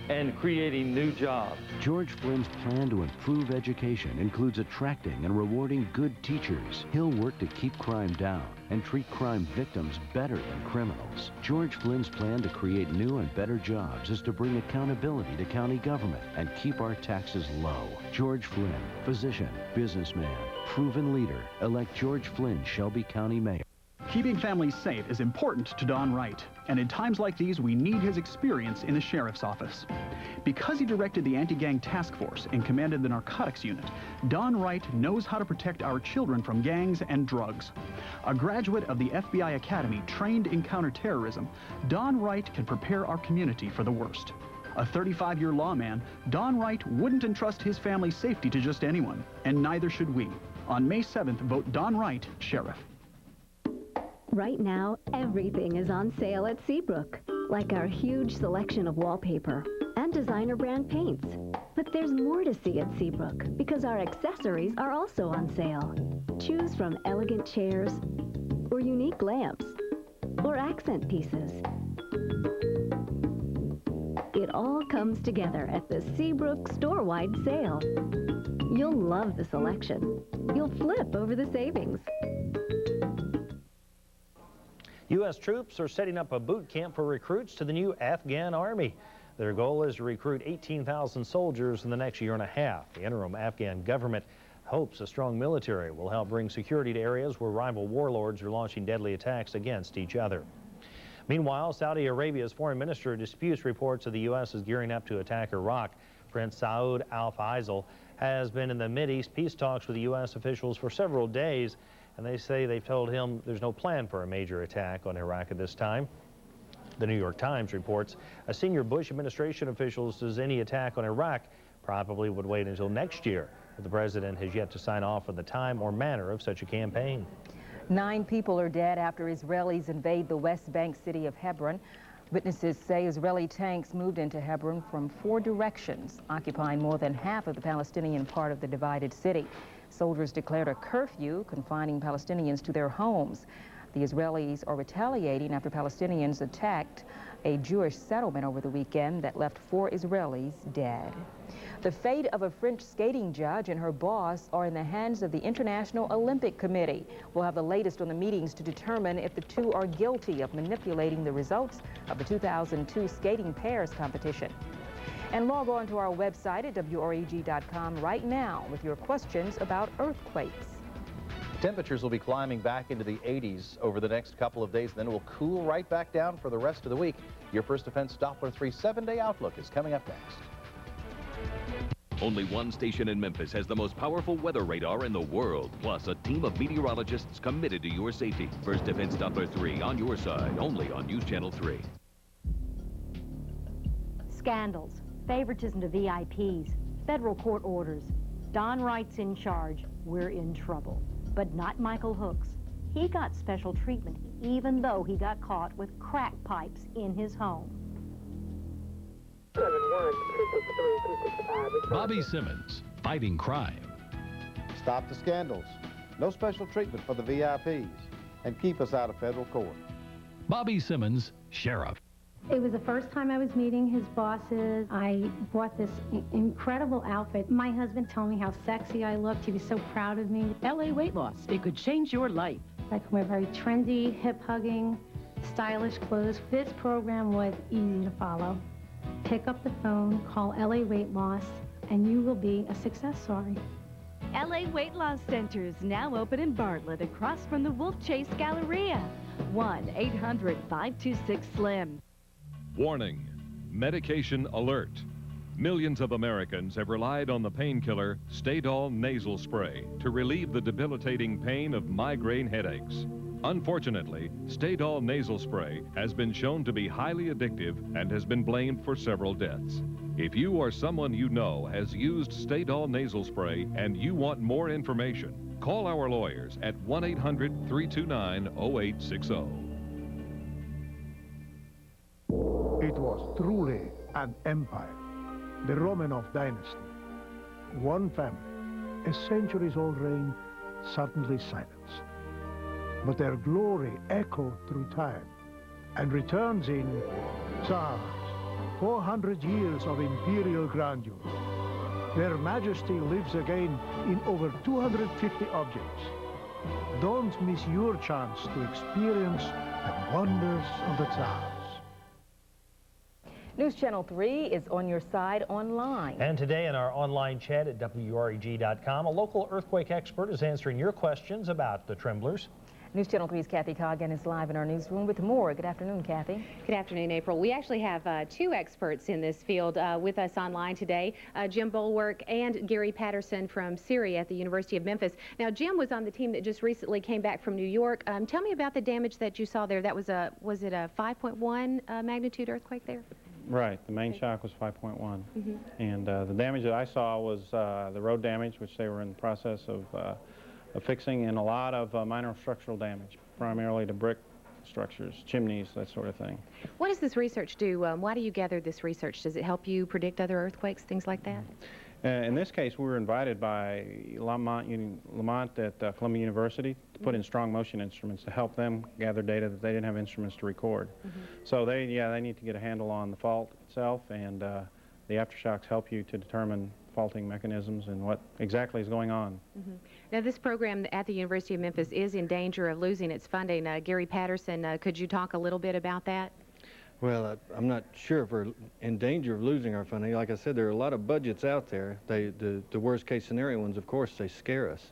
and creating new jobs. George Flynn's plan to improve education includes attracting and rewarding good teachers. He'll work to keep crime down and treat crime victims better than criminals. George Flynn's plan to create new and better jobs is to bring accountability to county government and keep our taxes low. George Flynn, physician, businessman, proven leader. Elect George Flynn, Shelby County Mayor. Keeping families safe is important to Don Wright, and in times like these, we need his experience in the sheriff's office. Because he directed the anti-gang task force and commanded the narcotics unit, Don Wright knows how to protect our children from gangs and drugs. A graduate of the FBI Academy trained in counterterrorism, Don Wright can prepare our community for the worst. A 35-year lawman, Don Wright wouldn't entrust his family's safety to just anyone, and neither should we. On May 7th, vote Don Wright, Sheriff. Right now, everything is on sale at Seabrook, like our huge selection of wallpaper and designer brand paints. But there's more to see at Seabrook because our accessories are also on sale. Choose from elegant chairs or unique lamps or accent pieces. It it all comes together at the Seabrook store-wide sale. You'll love the selection. You'll flip over the savings. U.S. troops are setting up a boot camp for recruits to the new Afghan army. Their goal is to recruit 18,000 soldiers in the next year and a half. The interim Afghan government hopes a strong military will help bring security to areas where rival warlords are launching deadly attacks against each other. Meanwhile, Saudi Arabia's foreign minister disputes reports that the U.S. is gearing up to attack Iraq. Prince Saud Al Faisal has been in the Mideast peace talks with the U.S. officials for several days, and they say they've told him there's no plan for a major attack on Iraq at this time. The New York Times reports a senior Bush administration official says any attack on Iraq probably would wait until next year. But the president has yet to sign off on the time or manner of such a campaign. 9 people are dead after Israelis invade the West Bank city of Hebron. Witnesses say Israeli tanks moved into Hebron from 4 directions, occupying more than half of the Palestinian part of the divided city. Soldiers declared a curfew, confining Palestinians to their homes. The Israelis are retaliating after Palestinians attacked a Jewish settlement over the weekend that left 4 Israelis dead. The fate of a French skating judge and her boss are in the hands of the International Olympic Committee. We'll have the latest on the meetings to determine if the two are guilty of manipulating the results of the 2002 skating pairs competition. And log on to our website at WREG.com right now with your questions about earthquakes. Temperatures will be climbing back into the 80s over the next couple of days, then it will cool right back down for the rest of the week. Your First Defense Doppler 3 7-day outlook is coming up next. Only one station in Memphis has the most powerful weather radar in the world, plus a team of meteorologists committed to your safety. First Defense Doppler 3 on your side, only on News Channel 3. Scandals, favoritism to VIPs, federal court orders. Don Wright's in charge. We're in trouble. But not Michael Hooks. He got special treatment even though he got caught with crack pipes in his home. Bobby Simmons, fighting crime. Stop the scandals. No special treatment for the VIPs. And keep us out of federal court. Bobby Simmons, sheriff. It was the first time I was meeting his bosses. I bought this incredible outfit. My husband told me how sexy I looked. He was so proud of me. LA Weight Loss. It could change your life. I could wear very trendy, hip-hugging, stylish clothes. This program was easy to follow. Pick up the phone, call LA Weight Loss, and you will be a success story. LA Weight Loss Center is now open in Bartlett across from the Wolf Chase Galleria. 1-800-526-SLIM. Warning, medication alert. Millions of Americans have relied on the painkiller Stadol nasal spray to relieve the debilitating pain of migraine headaches. Unfortunately, Stadol nasal spray has been shown to be highly addictive and has been blamed for several deaths. If you or someone you know has used Stadol nasal spray and you want more information, call our lawyers at 1-800-329-0860. It was truly an empire, the Romanov dynasty. One family, a centuries-old reign, suddenly silenced. But their glory echoed through time and returns in Tsars, 400 years of imperial grandeur. Their majesty lives again in over 250 objects. Don't miss your chance to experience the wonders of the Tsars. News Channel 3 is on your side online. And today in our online chat at WREG.com, a local earthquake expert is answering your questions about the tremblers. News Channel 3's Kathy Coggan is live in our newsroom with more. Good afternoon, Kathy. Good afternoon, April. We actually have 2 experts in this field with us online today, Jim Bulwark and Gary Patterson from Syria at the University of Memphis. Now, Jim was on the team that just recently came back from New York. Tell me about the damage that you saw there. That was it a 5.1 magnitude earthquake there? Right. The main shock was 5.1. And the damage that I saw was the road damage, which they were in the process of fixing, and a lot of minor structural damage, primarily to brick structures, chimneys, that sort of thing. What does this research do? Why do you gather this research? Does it help you predict other earthquakes, things like that? In this case, we were invited by Lamont at Columbia University to put in strong motion instruments to help them gather data that they didn't have instruments to record. So they need to get a handle on the fault itself, and the aftershocks help you to determine faulting mechanisms and what exactly is going on. Now, this program at the University of Memphis is in danger of losing its funding. Gary Patterson, could you talk a little bit about that? Well, I'm not sure if we're in danger of losing our funding. Like I said, there are a lot of budgets out there. The worst case scenario ones, of course, they scare us.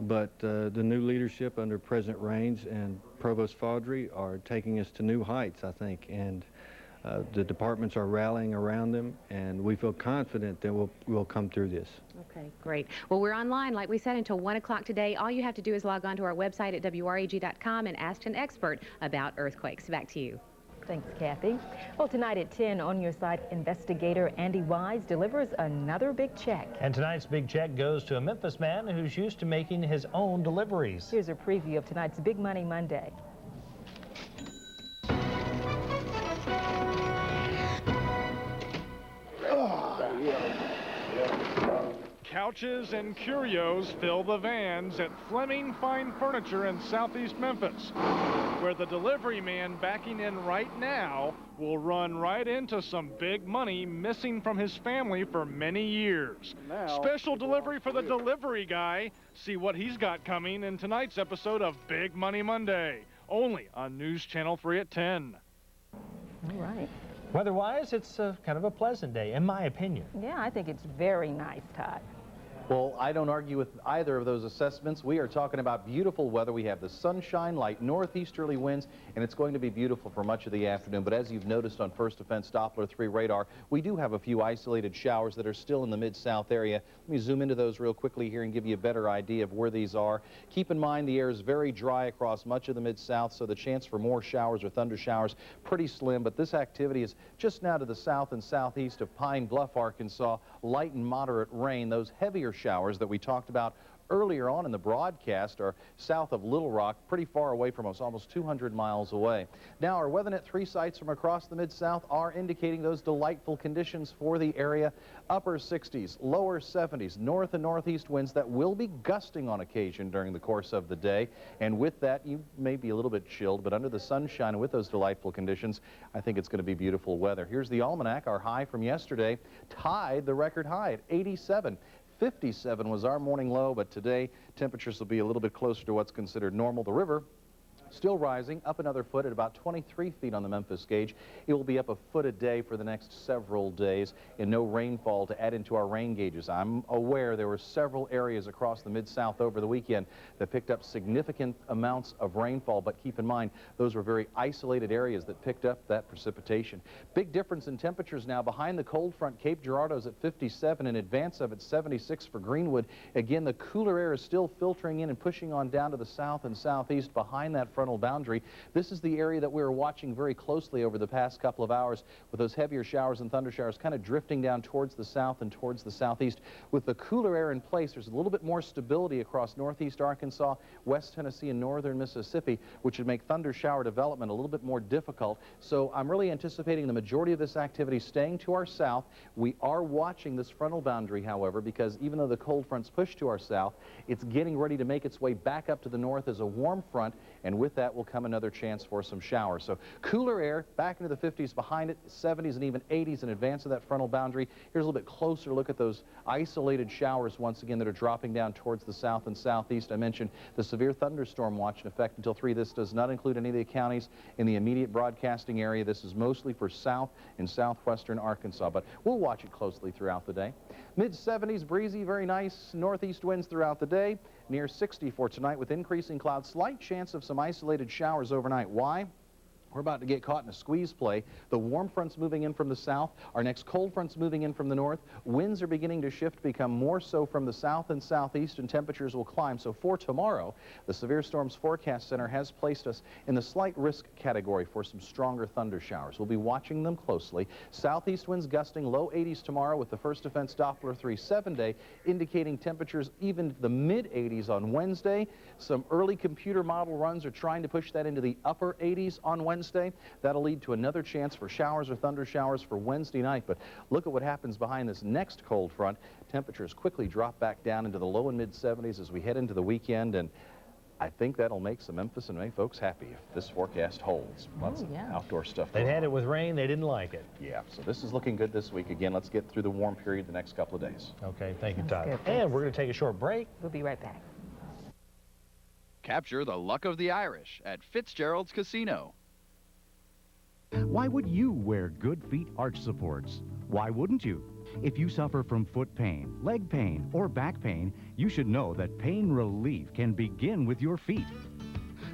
But the new leadership under President Raines and Provost Faudree are taking us to new heights, I think. And the departments are rallying around them, and we feel confident that we'll come through this. Okay, great. Well, we're online, like we said, until 1 o'clock today. All you have to do is log on to our website at WREG.com and ask an expert about earthquakes. Back to you. Thanks, Kathy. Well, tonight at 10, On Your Side investigator Andy Wise delivers another big check. And tonight's big check goes to a Memphis man who's used to making his own deliveries. Here's a preview of tonight's Big Money Monday. Couches and curios fill the vans at Fleming Fine Furniture in southeast Memphis, where the delivery man backing in right now will run right into some big money missing from his family for many years. Special delivery for the delivery guy. See what he's got coming in tonight's episode of Big Money Monday, only on News Channel 3 at 10. All right. Weather-wise, it's kind of a pleasant day, in my opinion. Yeah, I think it's very nice, Todd. Well, I don't argue with either of those assessments. We are talking about beautiful weather. We have the sunshine, light northeasterly winds, and it's going to be beautiful for much of the afternoon. But as you've noticed on First Defense Doppler 3 radar, we do have a few isolated showers that are still in the mid-south area. Let me zoom into those real quickly here and give you a better idea of where these are. Keep in mind the air is very dry across much of the mid-south, so the chance for more showers or thunder showers pretty slim. But this activity is just now to the south and southeast of Pine Bluff, Arkansas. Light and moderate rain. Those heavier showers that we talked about earlier on in the broadcast are south of Little Rock, pretty far away from us, almost 200 miles away. Now, our WeatherNet 3 sites from across the Mid-South are indicating those delightful conditions for the area. Upper 60s, lower 70s, north and northeast winds that will be gusting on occasion during the course of the day. And with that, you may be a little bit chilled, but under the sunshine and with those delightful conditions, I think it's going to be beautiful weather. Here's the almanac. Our high from yesterday tied the record high at 87. 57 was our morning low, but today temperatures will be a little bit closer to what's considered normal. The river still rising, up another foot at about 23 feet on the Memphis gauge. It will be up a foot a day for the next several days, and no rainfall to add into our rain gauges. I'm aware there were several areas across the Mid-South over the weekend that picked up significant amounts of rainfall, but keep in mind those were very isolated areas that picked up that precipitation. Big difference in temperatures now. Behind the cold front, Cape Girardeau's at 57, in advance of it 76 for Greenwood. Again, the cooler air is still filtering in and pushing on down to the south and southeast behind that frontal boundary. This is the area that we were watching very closely over the past couple of hours, with those heavier showers and thunder showers kind of drifting down towards the south and towards the southeast. With the cooler air in place, there's a little bit more stability across northeast Arkansas, west Tennessee, and northern Mississippi, which would make thunder shower development a little bit more difficult. So I'm really anticipating the majority of this activity staying to our south. We are watching this frontal boundary, however, because even though the cold front's pushed to our south, it's getting ready to make its way back up to the north as a warm front, and with that will come another chance for some showers. So cooler air back into the 50s behind it, 70s and even 80s in advance of that frontal boundary. Here's a little bit closer look at those isolated showers once again that are dropping down towards the south and southeast. I mentioned the severe thunderstorm watch in effect until 3. This does not include any of the counties in the immediate broadcasting area. This is mostly for south and southwestern Arkansas, but we'll watch it closely throughout the day. Mid-70s, breezy, very nice northeast winds throughout the day. Near 60 for tonight with increasing clouds. Slight chance of some isolated showers overnight. Why? We're about to get caught in a squeeze play. The warm front's moving in from the south. Our next cold front's moving in from the north. Winds are beginning to shift, become more so from the south and southeast, and temperatures will climb. So for tomorrow, the Severe Storms Forecast Center has placed us in the slight risk category for some stronger thunder showers. We'll be watching them closely. Southeast winds gusting, low 80s tomorrow with the First Defense Doppler 3 7-day, indicating temperatures even the mid-80s on Wednesday. Some early computer model runs are trying to push that into the upper 80s on Wednesday. Wednesday. That'll lead to another chance for showers or thunder showers for Wednesday night. But look at what happens behind this next cold front. Temperatures quickly drop back down into the low and mid-70s as we head into the weekend, and I think that'll make some Memphis and May folks happy if this forecast holds. Lots of outdoor stuff. They've had it with rain. They didn't like it. Yeah, so this is looking good this week. Again, let's get through the warm period the next couple of days. Okay, thank you, Todd. good, And we're going to take a short break. We'll be right back. Capture the luck of the Irish at Fitzgerald's Casino. Why would you wear Good Feet arch supports? Why wouldn't you? If you suffer from foot pain, leg pain, or back pain, you should know that pain relief can begin with your feet.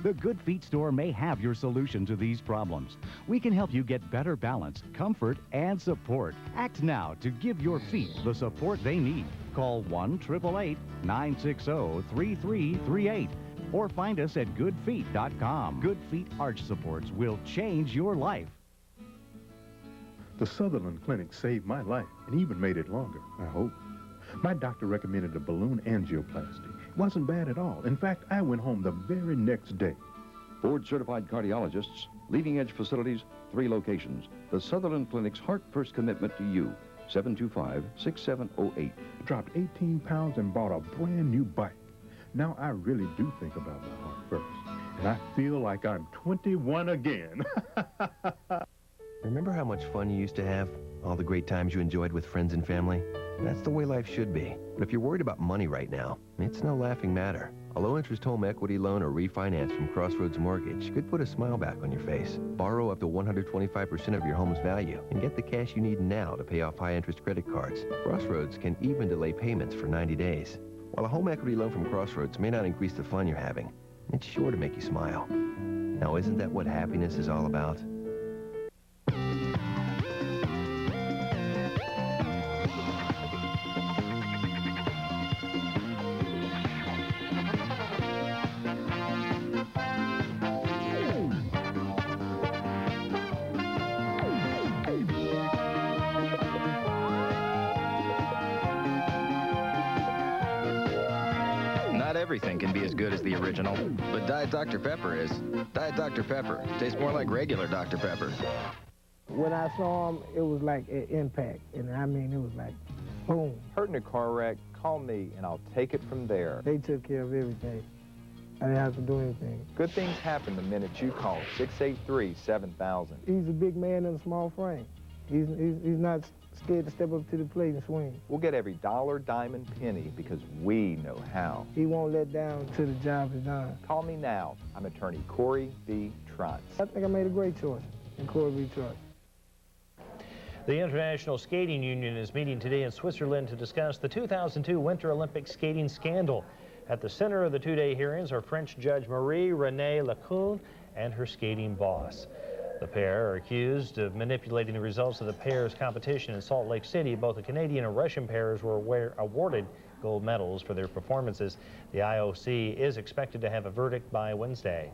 The Good Feet store may have your solution to these problems. We can help you get better balance, comfort, and support. Act now to give your feet the support they need. Call 1-888-960-3338 or find us at goodfeet.com. Good Feet arch supports will change your life. The Sutherland Clinic saved my life and even made it longer, I hope. My doctor recommended a balloon angioplasty. It wasn't bad at all. In fact, I went home the very next day. Board-certified cardiologists, leading-edge facilities, 3 locations. The Sutherland Clinic's Heart-First commitment to you. 725-6708. Dropped 18 pounds and bought a brand new bike. Now I really do think about my heart first. And I feel like I'm 21 again. Remember how much fun you used to have? All the great times you enjoyed with friends and family? That's the way life should be. But if you're worried about money right now, it's no laughing matter. A low-interest home equity loan or refinance from Crossroads Mortgage could put a smile back on your face. Borrow up to 125% of your home's value and get the cash you need now to pay off high-interest credit cards. Crossroads can even delay payments for 90 days. While a home equity loan from Crossroads may not increase the fun you're having, it's sure to make you smile. Now, isn't that what happiness is all about? Everything can be as good as the original, but Diet Dr. Pepper is. Diet Dr. Pepper tastes more like regular Dr. Pepper. When I saw him, it was like an impact, and I mean, it was like, boom. Hurt in a car wreck, call me, and I'll take it from there. They took care of everything. I didn't have to do anything. Good things happen the minute you call 683-7000. He's a big man in a small frame. He's not scared to step up to the plate and swing. We'll get every dollar, dime, and penny because we know how. He won't let down till the job is done. Call me now. I'm attorney Corey B. Trotz. I think I made a great choice in Corey B. Trotz. The International Skating Union is meeting today in Switzerland to discuss the 2002 Winter Olympic skating scandal. At the center of the two-day hearings are French judge Marie-Renée Lecun and her skating boss. The pair are accused of manipulating the results of the pairs' competition in Salt Lake City. Both the Canadian and Russian pairs were awarded gold medals for their performances. The IOC is expected to have a verdict by Wednesday.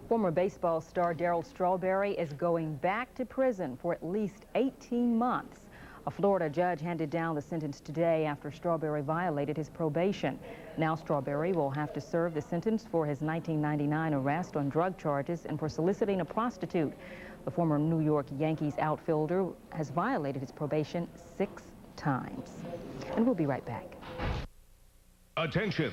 Former baseball star Darryl Strawberry is going back to prison for at least 18 months. A Florida judge handed down the sentence today after Strawberry violated his probation. Now Strawberry will have to serve the sentence for his 1999 arrest on drug charges and for soliciting a prostitute. The former New York Yankees outfielder has violated his probation 6 times. And we'll be right back. Attention!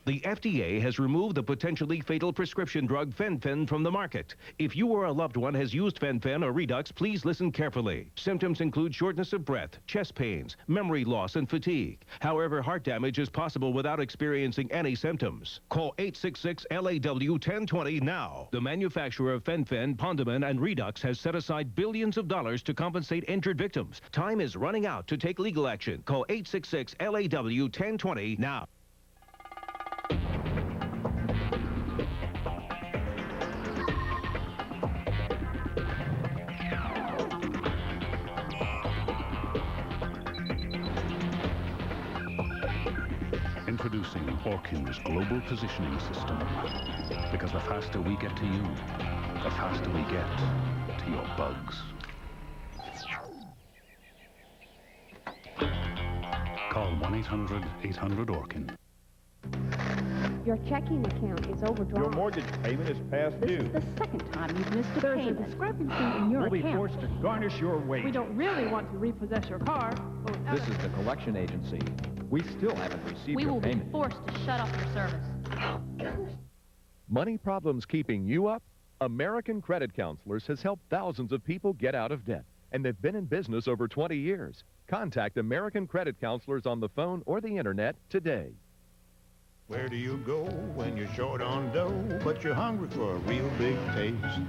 The FDA has removed the potentially fatal prescription drug Fen-Phen from the market. If you or a loved one has used Fen-Phen or Redux, please listen carefully. Symptoms include shortness of breath, chest pains, memory loss, and fatigue. However, heart damage is possible without experiencing any symptoms. Call 866-LAW-1020 now. The manufacturer of Fen-Phen, Pondamin, and Redux has set aside billions of dollars to compensate injured victims. Time is running out to take legal action. Call 866-LAW-1020 now. Introducing Orkin's global positioning system. Because the faster we get to you, the faster we get to your bugs. Call 1-800-800-ORKIN. Your checking account is overdrawn. Your mortgage payment is past due. This is the second time you've missed a There's payment. a discrepancy in your We'll be account. forced to garnish your We wages. don't really want to repossess your car. This is the collection agency. We still haven't received We your will be payment. forced to shut off your service. Money problems keeping you up? American Credit Counselors has helped thousands of people get out of debt, and they've been in business over 20 years. Contact American Credit Counselors on the phone or the internet today. Where do you go when you're short on dough, but you're hungry for a real big taste?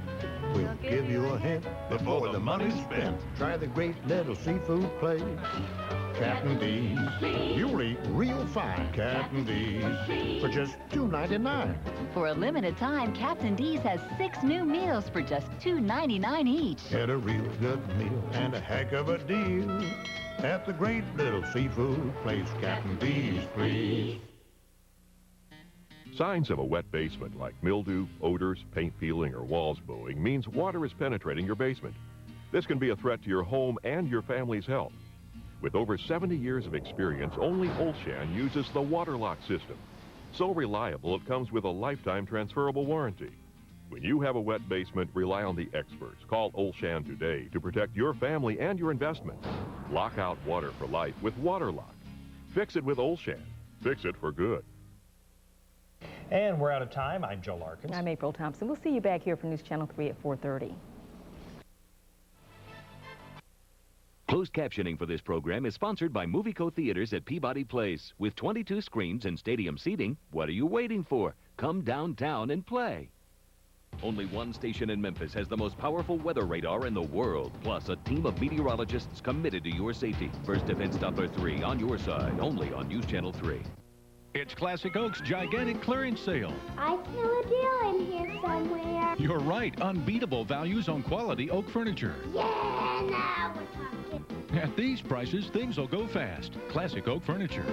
We'll give you a hint before the money's spent. Try the great little seafood place, Captain D's. You'll eat real fine, Captain D's, for just $2.99. For a limited time, Captain D's has 6 new meals for just $2.99 each. Get a real good meal and a heck of a deal at the great little seafood place, Captain D's, please. Signs of a wet basement like mildew, odors, paint peeling, or walls bowing means water is penetrating your basement. This can be a threat to your home and your family's health. With over 70 years of experience, only Olshan uses the water lock system. So reliable, it comes with a lifetime transferable warranty. When you have a wet basement, rely on the experts. Call Olshan today to protect your family and your investment. Lock out water for life with Water Lock. Fix it with Olshan. Fix it for good. And we're out of time. I'm Joe Larkins. I'm April Thompson. We'll see you back here for News Channel 3 at 4:30. Closed captioning for this program is sponsored by Movieco Theaters at Peabody Place. With 22 screens and stadium seating, what are you waiting for? Come downtown and play. Only one station in Memphis has the most powerful weather radar in the world, plus a team of meteorologists committed to your safety. First Defense Doppler 3 on your side, only on News Channel 3. It's Classic Oak's gigantic clearance sale. I smell a deal in here somewhere. You're right, unbeatable values on quality oak furniture. Yeah, now we're talking. At these prices, things will go fast. Classic Oak Furniture.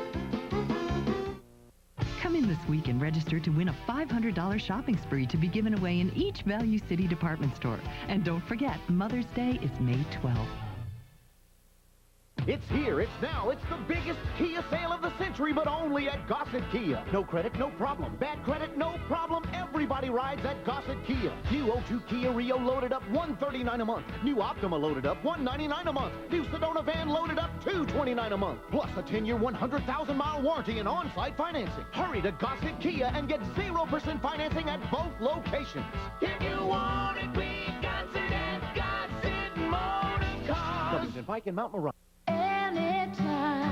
Come in this week and register to win a $500 shopping spree to be given away in each Value City department store. And don't forget, Mother's Day is May 12th. It's here, it's now, it's the biggest Kia sale of the century, but only at Gossett Kia. No credit, no problem. Bad credit, no problem. Everybody rides at Gossett Kia. New 02 Kia Rio loaded up, $139 a month. New Optima loaded up, $199 a month. New Sedona van loaded up, $229 a month. Plus a 10-year, 100,000-mile warranty and on-site financing. Hurry to Gossett Kia and get 0% financing at both locations. If you want it, we got it at Gossett Motor Cars. Covington Pike and Mount Moriah.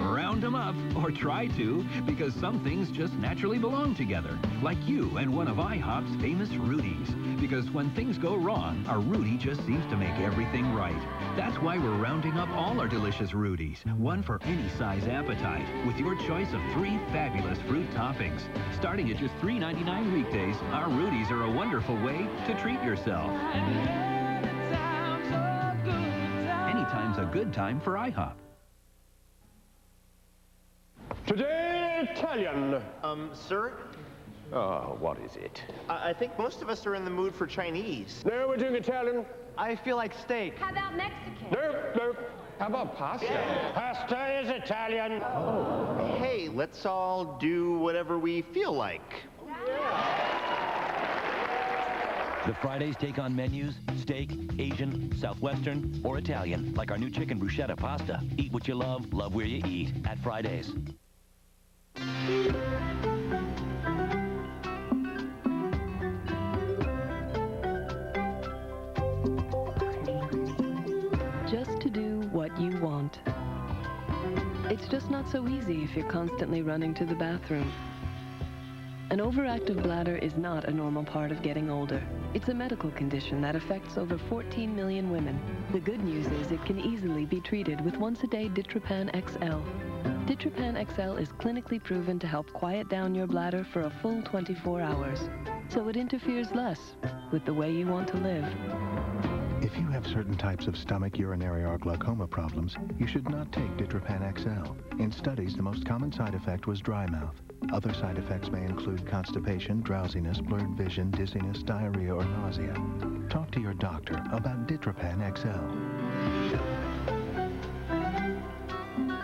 Round them up, or try to, because some things just naturally belong together. Like you and one of IHOP's famous Rudies. Because when things go wrong, our Rudy just seems to make everything right. That's why we're rounding up all our delicious Rudies. One for any size appetite, with your choice of 3 fabulous fruit toppings. Starting at just $3.99 weekdays, our Rudies are a wonderful way to treat yourself. Anytime's a good time for IHOP. Today, Italian. Sir? Oh, what is it? I think most of us are in the mood for Chinese. No, we're doing Italian. I feel like steak. How about Mexican? No. How about pasta? Yeah. Pasta is Italian. Oh. Hey, let's all do whatever we feel like. The Fridays take on menus, steak, Asian, Southwestern, or Italian, like our new chicken bruschetta pasta. Eat what you love where you eat at Fridays. Just to do what you want. It's just not so easy if you're constantly running to the bathroom. An overactive bladder is not a normal part of getting older. It's a medical condition that affects over 14 million women. The good news is it can easily be treated with once-a-day Ditropan XL. Ditropan XL is clinically proven to help quiet down your bladder for a full 24 hours, so it interferes less with the way you want to live. If you have certain types of stomach, urinary, or glaucoma problems, you should not take Ditropan XL. In studies, the most common side effect was dry mouth. Other side effects may include constipation, drowsiness, blurred vision, dizziness, diarrhea, or nausea. Talk to your doctor about Ditropan XL.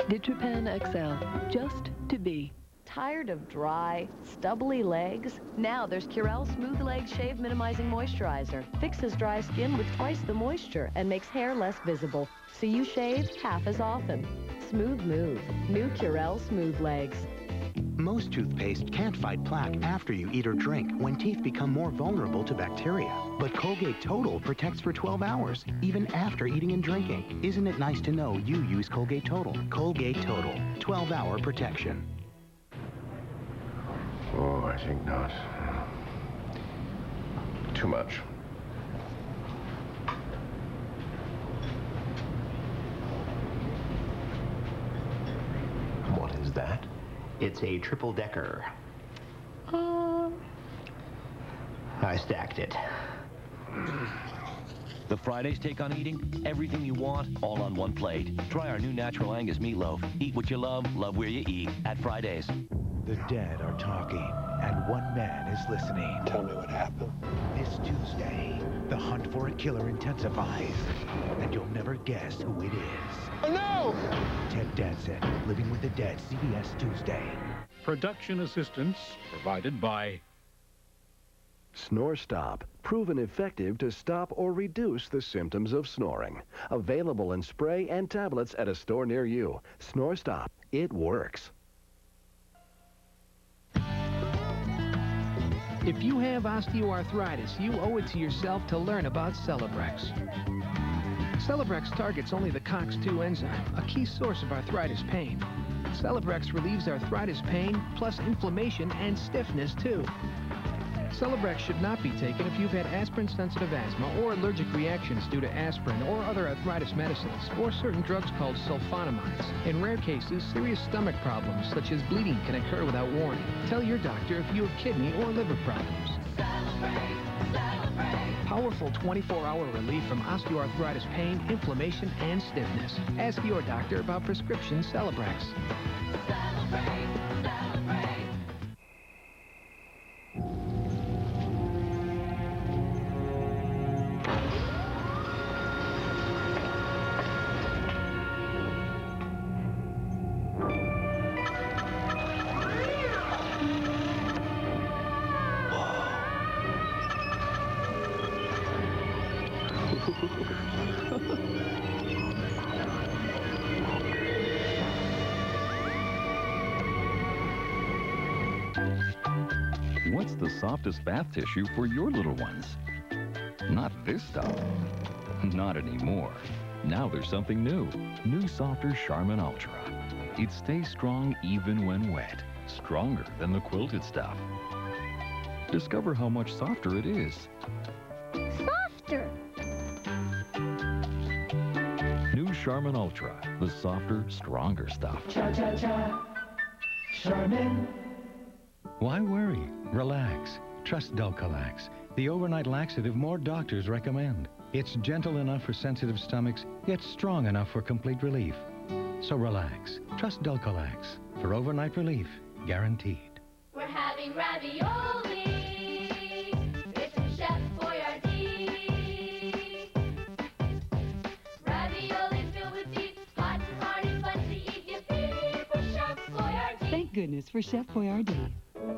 Ditropan XL, just to be. Tired of dry, stubbly legs? Now there's Curel Smooth Leg Shave Minimizing Moisturizer. Fixes dry skin with twice the moisture and makes hair less visible, so you shave half as often. Smooth move. New Curel Smooth Legs. Most toothpaste can't fight plaque after you eat or drink when teeth become more vulnerable to bacteria. But Colgate Total protects for 12 hours, even after eating and drinking. Isn't it nice to know you use Colgate Total? Colgate Total, 12-hour protection. Oh, I think not. Too much. What is that? It's a triple-decker. I stacked it. The Fridays take on eating everything you want, all on one plate. Try our new Natural Angus meatloaf. Eat what you love where you eat at Fridays. The dead are talking, and one man is listening. Tell me what happened. This Tuesday, the hunt for a killer intensifies, and you'll never guess who it is. Oh, no! Ted Danson, Living with the Dead, CBS Tuesday. Production assistance provided by Snore Stop, proven effective to stop or reduce the symptoms of snoring. Available in spray and tablets at a store near you. Snore Stop, it works. If you have osteoarthritis, you owe it to yourself to learn about Celebrex. Celebrex targets only the COX-2 enzyme, a key source of arthritis pain. Celebrex relieves arthritis pain, plus inflammation and stiffness, too. Celebrex should not be taken if you've had aspirin-sensitive asthma or allergic reactions due to aspirin or other arthritis medicines, or certain drugs called sulfonamides. In rare cases, serious stomach problems, such as bleeding, can occur without warning. Tell your doctor if you have kidney or liver problems. Powerful 24-hour relief from osteoarthritis pain, inflammation, and stiffness. Ask your doctor about prescription Celebrex. What's the softest bath tissue for your little ones? Not this stuff. Not anymore. Now there's something new. New softer Charmin Ultra. It stays strong even when wet. Stronger than the quilted stuff. Discover how much softer it is. Softer! New Charmin Ultra. The softer, stronger stuff. Cha-cha-cha. Charmin. Why worry? Relax. Trust Dulcolax, the overnight laxative more doctors recommend. It's gentle enough for sensitive stomachs, yet strong enough for complete relief. So relax. Trust Dulcolax for overnight relief, guaranteed. We're having ravioli. It's from Chef Boyardee. Ravioli filled with deep, hot and hearty, fun to eat. Yippee for Chef Boyardee. Thank goodness for Chef Boyardee.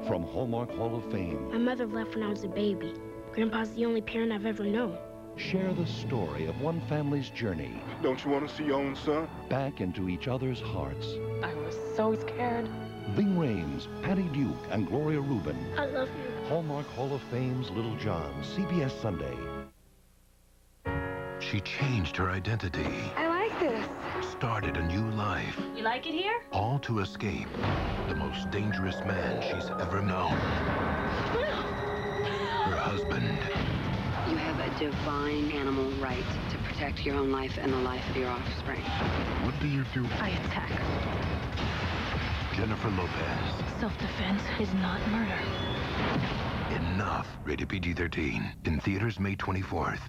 From Hallmark Hall of Fame. My mother left when I was a baby. Grandpa's the only parent I've ever known. Share the story of one family's journey. Don't you want to see your own son? Back into each other's hearts. I was so scared. Ving Rhames, Patty Duke, and Gloria Reuben. I love you. Hallmark Hall of Fame's Little John, CBS Sunday. She changed her identity. I like this. Started a new life. You like it here? All to escape the most dangerous man she's ever known. Her husband. You have a divine animal right to protect your own life and the life of your offspring. What do you do? I attack. Jennifer Lopez. Self-defense is not murder. Enough. Rated PG-13. In theaters May 24th.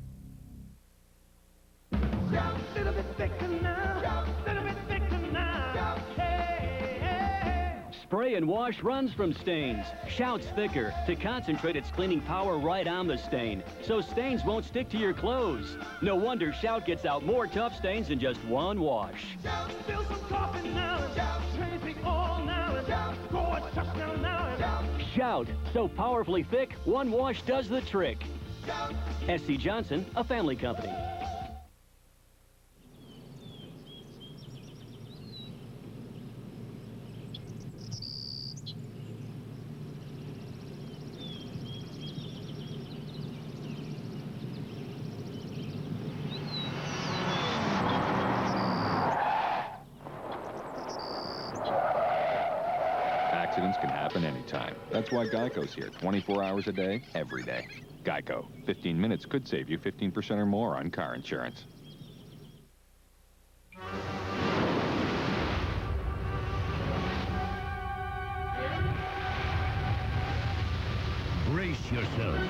Spray and wash runs from stains. Shout's thicker to concentrate its cleaning power right on the stain, so stains won't stick to your clothes. No wonder Shout gets out more tough stains in just one wash. Shout, feel some coffee now. Shout, changing all now. Shout, go Shout, so powerfully thick, one wash does the trick. S.C. Johnson, a family company. Accidents can happen anytime. That's why Geico's here 24 hours a day, every day. Geico. 15 minutes could save you 15% or more on car insurance. Brace yourself.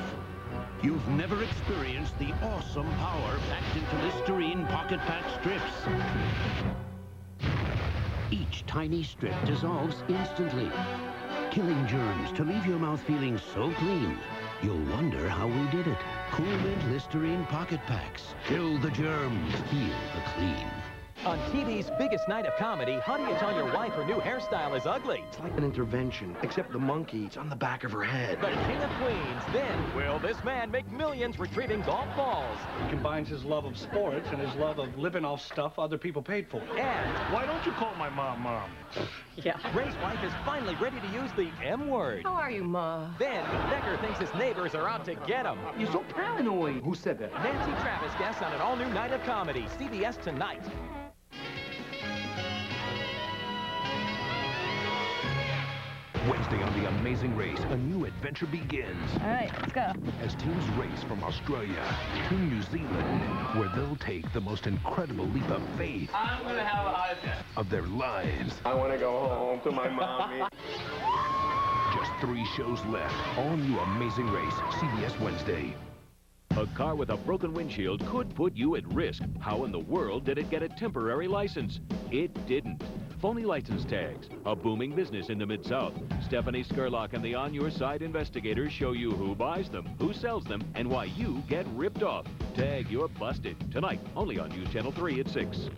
You've never experienced the awesome power packed into Listerine Pocket Pack strips. Each tiny strip dissolves instantly, killing germs to leave your mouth feeling so clean, you'll wonder how we did it. Cool Mint Listerine Pocket Packs. Kill the germs, feel the clean. On TV's biggest night of comedy, how do you tell your wife her new hairstyle is ugly? It's like an intervention, except the monkey, it's on the back of her head. The King of Queens. Then, will this man make millions retrieving golf balls? He combines his love of sports and his love of living off stuff other people paid for. And why don't you call my mom, Mom? Yeah. Ray's wife is finally ready to use the M word. How are you, Ma? Then, Becker thinks his neighbors are out to get him. You're so paranoid. Who said that? Nancy Travis guests on an all-new night of comedy. CBS tonight. Wednesday on The Amazing Race, a new adventure begins. All right, let's go. As teams race from Australia to New Zealand, where they'll take the most incredible leap of faith I'm gonna have a high five of their lives. I want to go home to my mommy. Just 3 shows left. All new Amazing Race, CBS Wednesday. A car with a broken windshield could put you at risk. How in the world did it get a temporary license? It didn't. Phony license tags, a booming business in the Mid-South. Stephanie Skurlock and the On Your Side investigators show you who buys them, who sells them, and why you get ripped off. Tag You're Busted. Tonight, only on News Channel 3 at 6.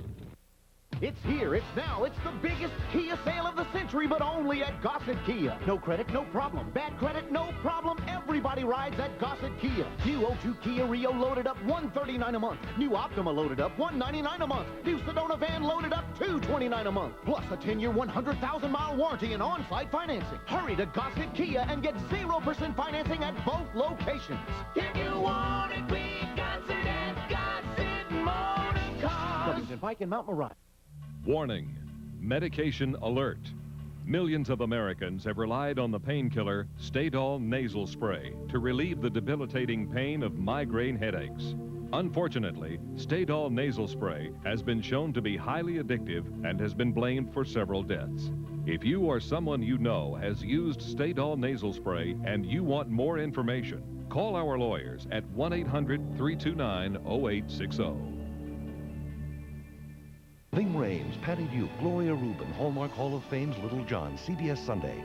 It's here, it's now, it's the biggest Kia sale of the century, but only at Gossett Kia. No credit, no problem. Bad credit, no problem. Everybody rides at Gossett Kia. New 02 Kia Rio loaded up, $139 a month. New Optima loaded up, $199 a month. New Sedona van loaded up, $229 a month. Plus a 10-year, 100,000-mile warranty and on-site financing. Hurry to Gossett Kia and get 0% financing at both locations. If you want it, we Gossett at Gossett Motor Cars. Covington Pike and Mount Moriah. Warning, medication alert. Millions of Americans have relied on the painkiller Stadol nasal spray to relieve the debilitating pain of migraine headaches. Unfortunately, Stadol nasal spray has been shown to be highly addictive and has been blamed for several deaths. If you or someone you know has used Stadol nasal spray and you want more information, call our lawyers at 1-800-329-0860. Ving Rhames, Patty Duke, Gloria Rubin, Hallmark Hall of Fame's Little John, CBS Sunday.